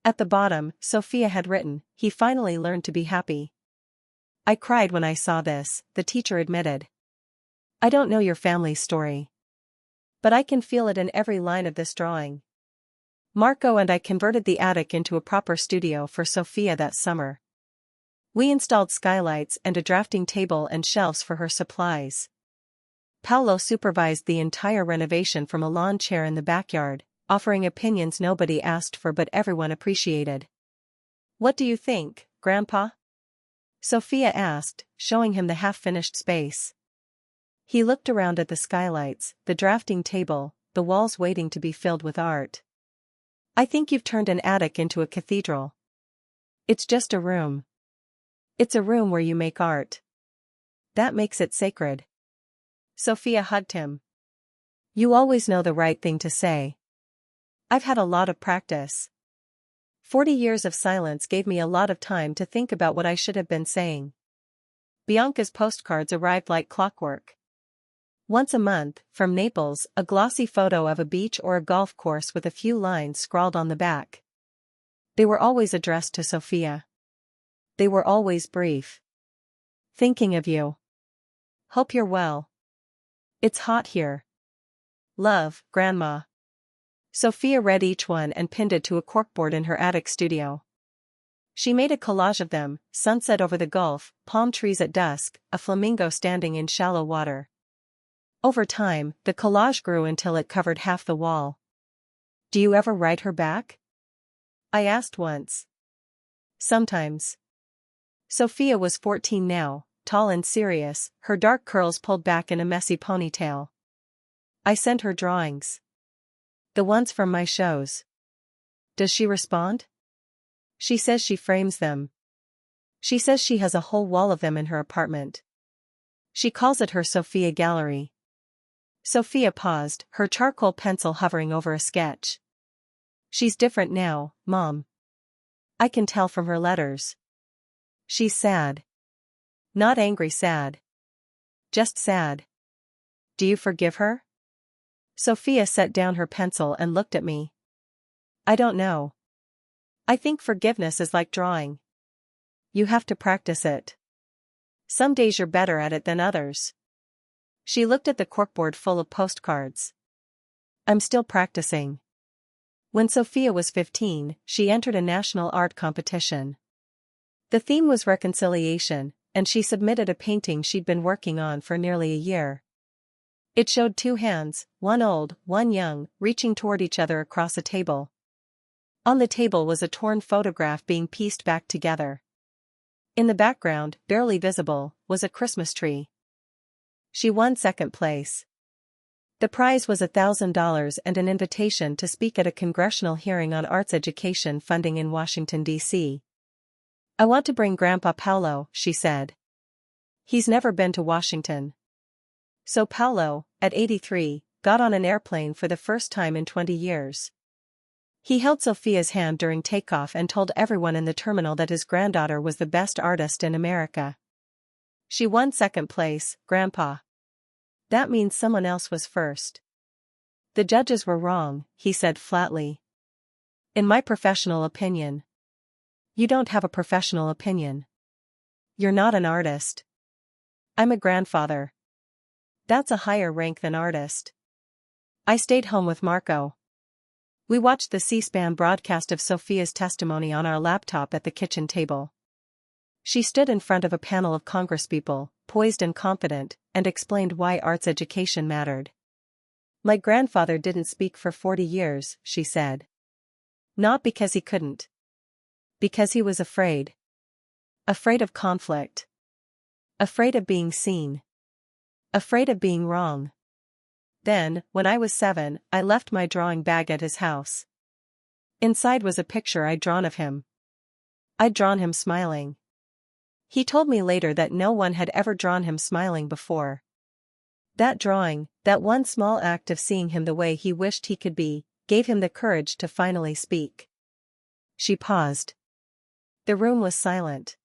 S1: At the bottom, Sofia had written, "He finally learned to be happy." I cried when I saw this, the teacher admitted. I don't know your family's story. But I can feel it in every line of this drawing. Marco and I converted the attic into a proper studio for Sofia that summer. We installed skylights and a drafting table and shelves for her supplies. Paolo supervised the entire renovation from a lawn chair in the backyard, offering opinions nobody asked for but everyone appreciated. What do you think, Grandpa? Sofia asked, showing him the half-finished space. He looked around at the skylights, the drafting table, the walls waiting to be filled with art. I think you've turned an attic into a cathedral. It's just a room. It's a room where you make art. That makes it sacred. Sofia hugged him. You always know the right thing to say. I've had a lot of practice. 40 years of silence gave me a lot of time to think about what I should have been saying. Bianca's postcards arrived like clockwork. Once a month, from Naples, a glossy photo of a beach or a golf course with a few lines scrawled on the back. They were always addressed to Sofia. They were always brief. Thinking of you. Hope you're well. It's hot here. Love, Grandma. Sofia read each one and pinned it to a corkboard in her attic studio. She made a collage of them: sunset over the Gulf, palm trees at dusk, a flamingo standing in shallow water. Over time, the collage grew until it covered half the wall. Do you ever write her back? I asked once. Sometimes. Sofia was 14 now, tall and serious, her dark curls pulled back in a messy ponytail. I sent her drawings. The ones from my shows. Does she respond? She says she frames them. She says she has a whole wall of them in her apartment. She calls it her Sofia gallery. Sofia paused, her charcoal pencil hovering over a sketch. She's different now, Mom. I can tell from her letters. She's sad. Not angry sad. Just sad. Do you forgive her? Sofia set down her pencil and looked at me. I don't know. I think forgiveness is like drawing. You have to practice it. Some days you're better at it than others. She looked at the corkboard full of postcards. I'm still practicing. When Sofia was 15, she entered a national art competition. The theme was reconciliation, and she submitted a painting she'd been working on for nearly a year. It showed two hands, one old, one young, reaching toward each other across a table. On the table was a torn photograph being pieced back together. In the background, barely visible, was a Christmas tree. She won second place. The prize was $1,000 and an invitation to speak at a congressional hearing on arts education funding in Washington, D.C. I want to bring Grandpa Paolo, she said. He's never been to Washington. So Paolo, at 83, got on an airplane for the first time in 20 years. He held Sofia's hand during takeoff and told everyone in the terminal that his granddaughter was the best artist in America. She won second place, Grandpa. That means someone else was first. The judges were wrong, he said flatly. In my professional opinion. You don't have a professional opinion. You're not an artist. I'm a grandfather. That's a higher rank than artist. I stayed home with Marco. We watched the C-SPAN broadcast of Sofia's testimony on our laptop at the kitchen table. She stood in front of a panel of congresspeople, poised and confident, and explained why arts education mattered. My grandfather didn't speak for 40 years, she said. Not because he couldn't. Because he was afraid. Afraid of conflict. Afraid of being seen. Afraid of being wrong. Then, when I was 7, I left my drawing bag at his house. Inside was a picture I'd drawn of him. I'd drawn him smiling. He told me later that no one had ever drawn him smiling before. That drawing, that one small act of seeing him the way he wished he could be, gave him the courage to finally speak. She paused. The room was silent.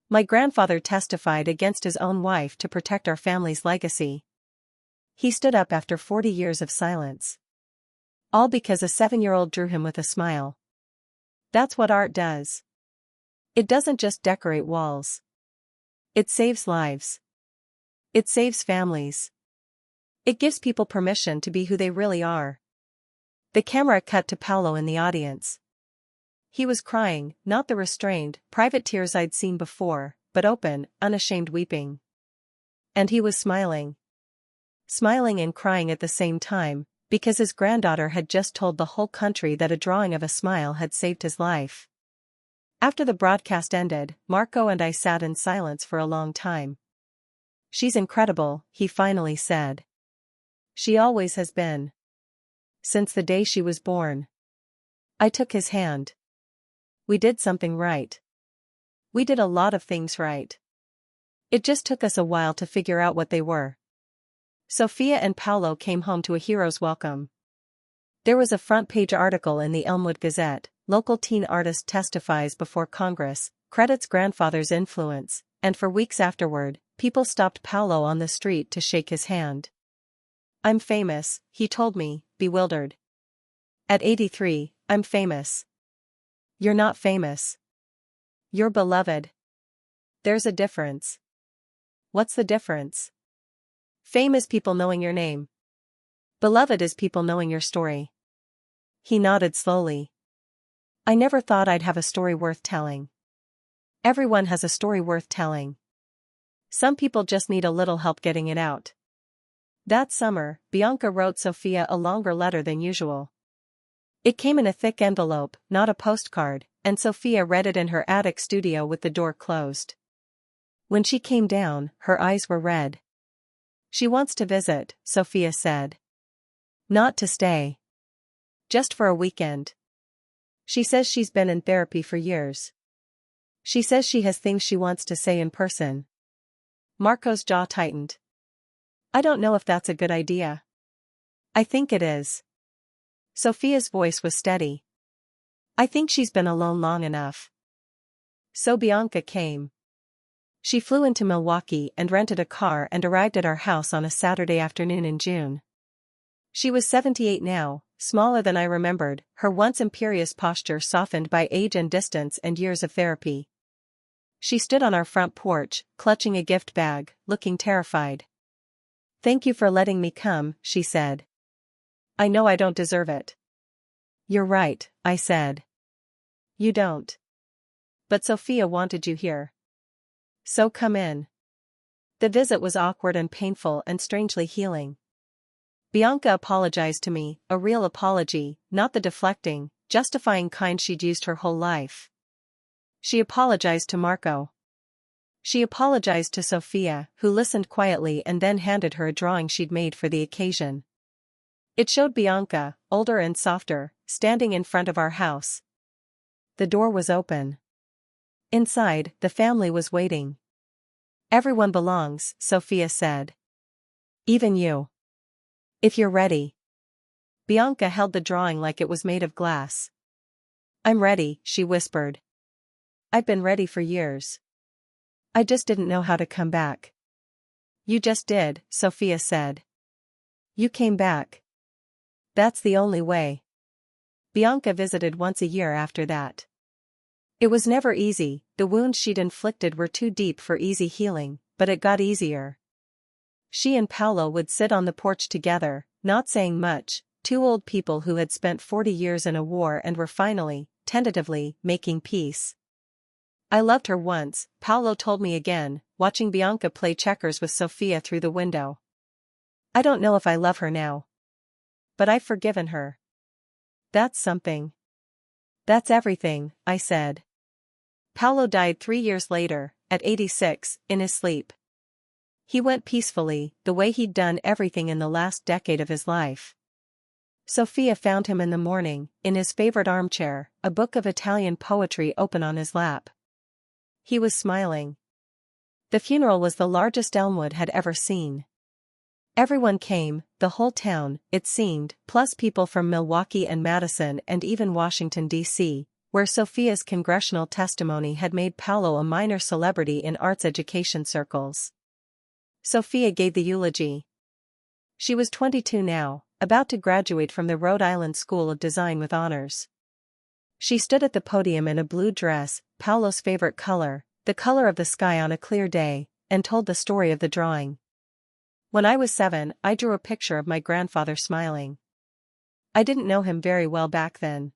S1: My grandfather testified against his own wife to protect our family's legacy. He stood up after 40 years of silence. All because a 7-year-old drew him with a smile. That's what art does. It doesn't just decorate walls. It saves lives. It saves families. It gives people permission to be who they really are. The camera cut to Paolo in the audience. He was crying, not the restrained, private tears I'd seen before, but open, unashamed weeping. And he was smiling. Smiling and crying at the same time, because his granddaughter had just told the whole country that a drawing of a smile had saved his life. After the broadcast ended, Marco and I sat in silence for a long time. She's incredible, he finally said. She always has been. Since the day she was born. I took his hand. We did something right. We did a lot of things right. It just took us a while to figure out what they were. Sofia and Paolo came home to a hero's welcome. There was a front-page article in the Elmwood Gazette, local teen artist testifies before Congress, credits grandfather's influence, and for weeks afterward, people stopped Paolo on the street to shake his hand. I'm famous, he told me, bewildered. At 83, I'm famous. You're not famous. You're beloved. There's a difference. What's the difference? Fame is people knowing your name. Beloved is people knowing your story. He nodded slowly. I never thought I'd have a story worth telling. Everyone has a story worth telling. Some people just need a little help getting it out. That summer, Bianca wrote Sofia a longer letter than usual. It came in a thick envelope, not a postcard, and Sofia read it in her attic studio with the door closed. When she came down, her eyes were red. She wants to visit, Sofia said. Not to stay. Just for a weekend. She says she's been in therapy for years. She says she has things she wants to say in person. Marco's jaw tightened. I don't know if that's a good idea. I think it is. Sofia's voice was steady. I think she's been alone long enough. So Bianca came. She flew into Milwaukee and rented a car and arrived at our house on a Saturday afternoon in June. She was 78 now, smaller than I remembered, her once imperious posture softened by age and distance and years of therapy. She stood on our front porch, clutching a gift bag, looking terrified. Thank you for letting me come, she said. I know I don't deserve it. You're right, I said. You don't. But Sofia wanted you here. So come in. The visit was awkward and painful and strangely healing. Bianca apologized to me, a real apology, not the deflecting, justifying kind she'd used her whole life. She apologized to Marco. She apologized to Sofia, who listened quietly and then handed her a drawing she'd made for the occasion. It showed Bianca, older and softer, standing in front of our house. The door was open. Inside, the family was waiting. Everyone belongs, Sofia said. Even you. If you're ready. Bianca held the drawing like it was made of glass. I'm ready, she whispered. I've been ready for years. I just didn't know how to come back. You just did, Sofia said. You came back. That's the only way. Bianca visited once a year after that. It was never easy, the wounds she'd inflicted were too deep for easy healing, but it got easier. She and Paolo would sit on the porch together, not saying much, two old people who had spent 40 years in a war and were finally, tentatively, making peace. I loved her once, Paolo told me again, watching Bianca play checkers with Sofia through the window. I don't know if I love her now. But I've forgiven her. That's something. That's everything, I said. Paolo died 3 years later, at 86, in his sleep. He went peacefully, the way he'd done everything in the last decade of his life. Sofia found him in the morning, in his favorite armchair, a book of Italian poetry open on his lap. He was smiling. The funeral was the largest Elmwood had ever seen. Everyone came, the whole town, it seemed, plus people from Milwaukee and Madison and even Washington, D.C., where Sofia's congressional testimony had made Paolo a minor celebrity in arts education circles. Sofia gave the eulogy. She was 22 now, about to graduate from the Rhode Island School of Design with honors. She stood at the podium in a blue dress, Paolo's favorite color, the color of the sky on a clear day, and told the story of the drawing. When I was 7, I drew a picture of my grandfather smiling. I didn't know him very well back then.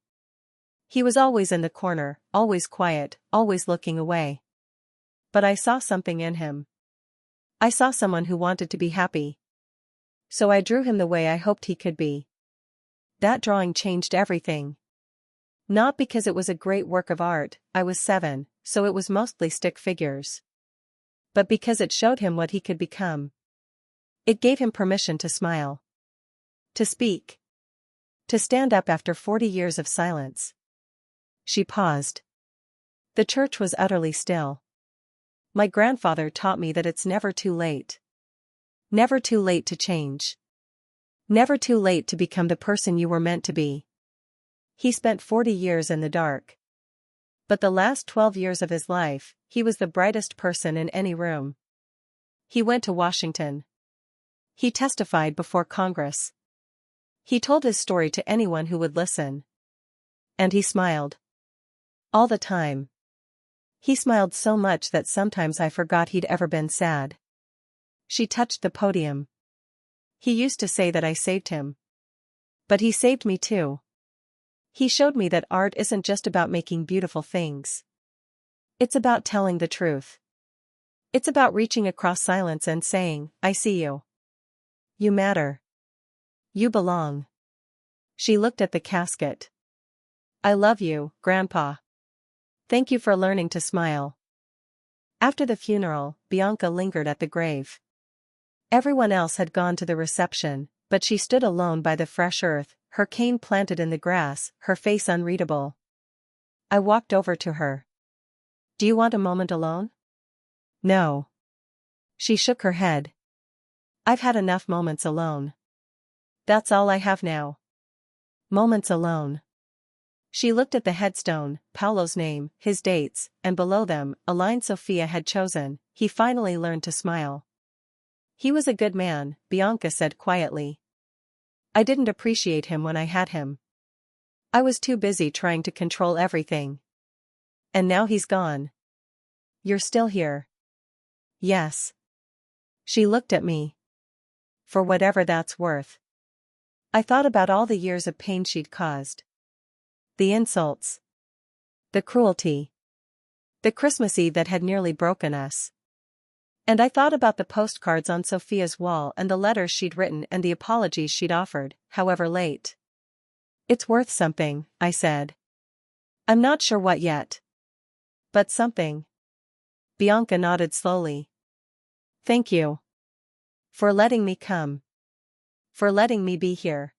S1: He was always in the corner, always quiet, always looking away. But I saw something in him. I saw someone who wanted to be happy. So I drew him the way I hoped he could be. That drawing changed everything. Not because it was a great work of art, I was 7, so it was mostly stick figures. but because it showed him what he could become. It gave him permission to smile. To speak. To stand up after 40 years of silence. She paused. The church was utterly still. My grandfather taught me that it's never too late. Never too late to change. Never too late to become the person you were meant to be. He spent 40 years in the dark. But the last 12 years of his life, he was the brightest person in any room. He went to Washington. He testified before Congress. He told his story to anyone who would listen. And he smiled. All the time. He smiled so much that sometimes I forgot he'd ever been sad. She touched the podium. He used to say that I saved him. But he saved me too. He showed me that art isn't just about making beautiful things. It's about telling the truth. It's about reaching across silence and saying, I see you. You matter. You belong. She looked at the casket. I love you, Grandpa. Thank you for learning to smile. After the funeral, Bianca lingered at the grave. Everyone else had gone to the reception, but she stood alone by the fresh earth, her cane planted in the grass, her face unreadable. I walked over to her. Do you want a moment alone? No. She shook her head. I've had enough moments alone. That's all I have now. Moments alone. She looked at the headstone, Paolo's name, his dates, and below them, a line Sofia had chosen. He finally learned to smile. He was a good man, Bianca said quietly. I didn't appreciate him when I had him. I was too busy trying to control everything. And now he's gone. You're still here. Yes. She looked at me. For whatever that's worth. I thought about all the years of pain she'd caused. The insults. The cruelty. The Christmas Eve that had nearly broken us. And I thought about the postcards on Sofia's wall and the letters she'd written and the apologies she'd offered, however late. It's worth something, I said. I'm not sure what yet. But something. Bianca nodded slowly. Thank you. For letting me come. For letting me be here.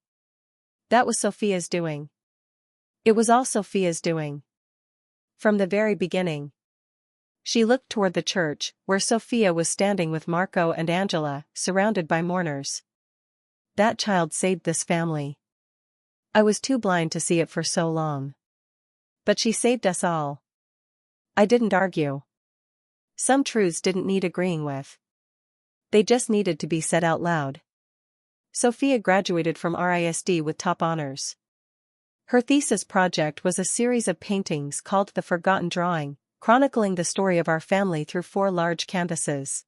S1: That was Sofia's doing. It was all Sofia's doing. From the very beginning. She looked toward the church, where Sofia was standing with Marco and Angela, surrounded by mourners. That child saved this family. I was too blind to see it for so long. But she saved us all. I didn't argue. Some truths didn't need agreeing with. They just needed to be said out loud. Sofia graduated from RISD with top honors. Her thesis project was a series of paintings called The Forgotten Drawing, chronicling the story of our family through 4 large canvases.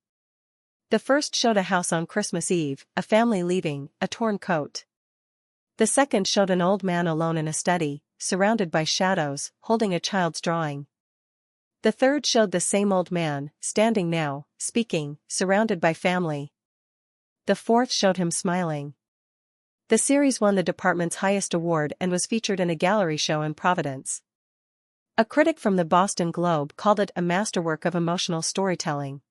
S1: The first showed a house on Christmas Eve, a family leaving, a torn coat. The second showed an old man alone in a study, surrounded by shadows, holding a child's drawing. The third showed the same old man, standing now, speaking, surrounded by family. The fourth showed him smiling. The series won the department's highest award and was featured in a gallery show in Providence. A critic from the Boston Globe called it a masterwork of emotional storytelling.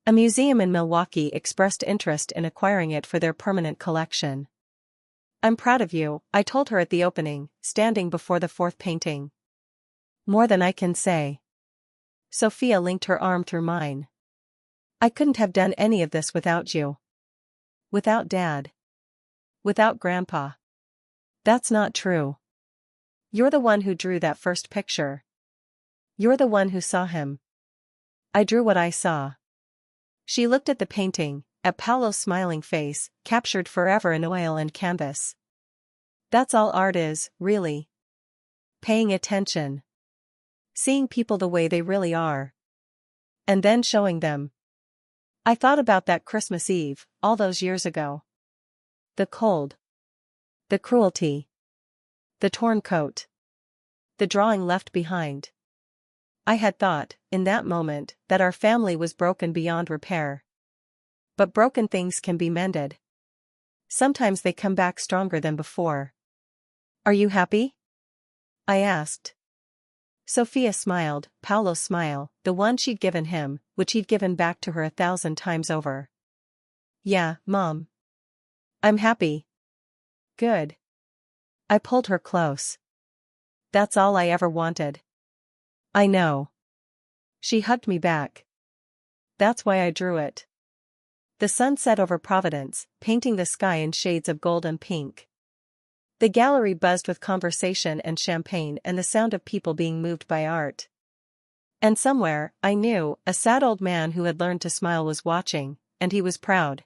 S1: A museum in Milwaukee expressed interest in acquiring it for their permanent collection. I'm proud of you, I told her at the opening, standing before the fourth painting. More than I can say. Sofia linked her arm through mine. I couldn't have done any of this without you. Without Dad. Without Grandpa. That's not true. You're the one who drew that first picture. You're the one who saw him. I drew what I saw. She looked at the painting, at Paolo's smiling face, captured forever in oil and canvas. That's all art is, really. Paying attention. Seeing people the way they really are. And then showing them. I thought about that Christmas Eve, all those years ago. The cold. The cruelty. The torn coat. The drawing left behind. I had thought, in that moment, that our family was broken beyond repair. But broken things can be mended. Sometimes they come back stronger than before. Are you happy? I asked. Sofia smiled, Paolo's smile, the one she'd given him, which he'd given back to her 1,000 times over. Yeah, Mom. I'm happy. Good. I pulled her close. That's all I ever wanted. I know. She hugged me back. That's why I drew it. The sun set over Providence, painting the sky in shades of gold and pink. The gallery buzzed with conversation and champagne and the sound of people being moved by art. And somewhere, I knew, a sad old man who had learned to smile was watching, and he was proud.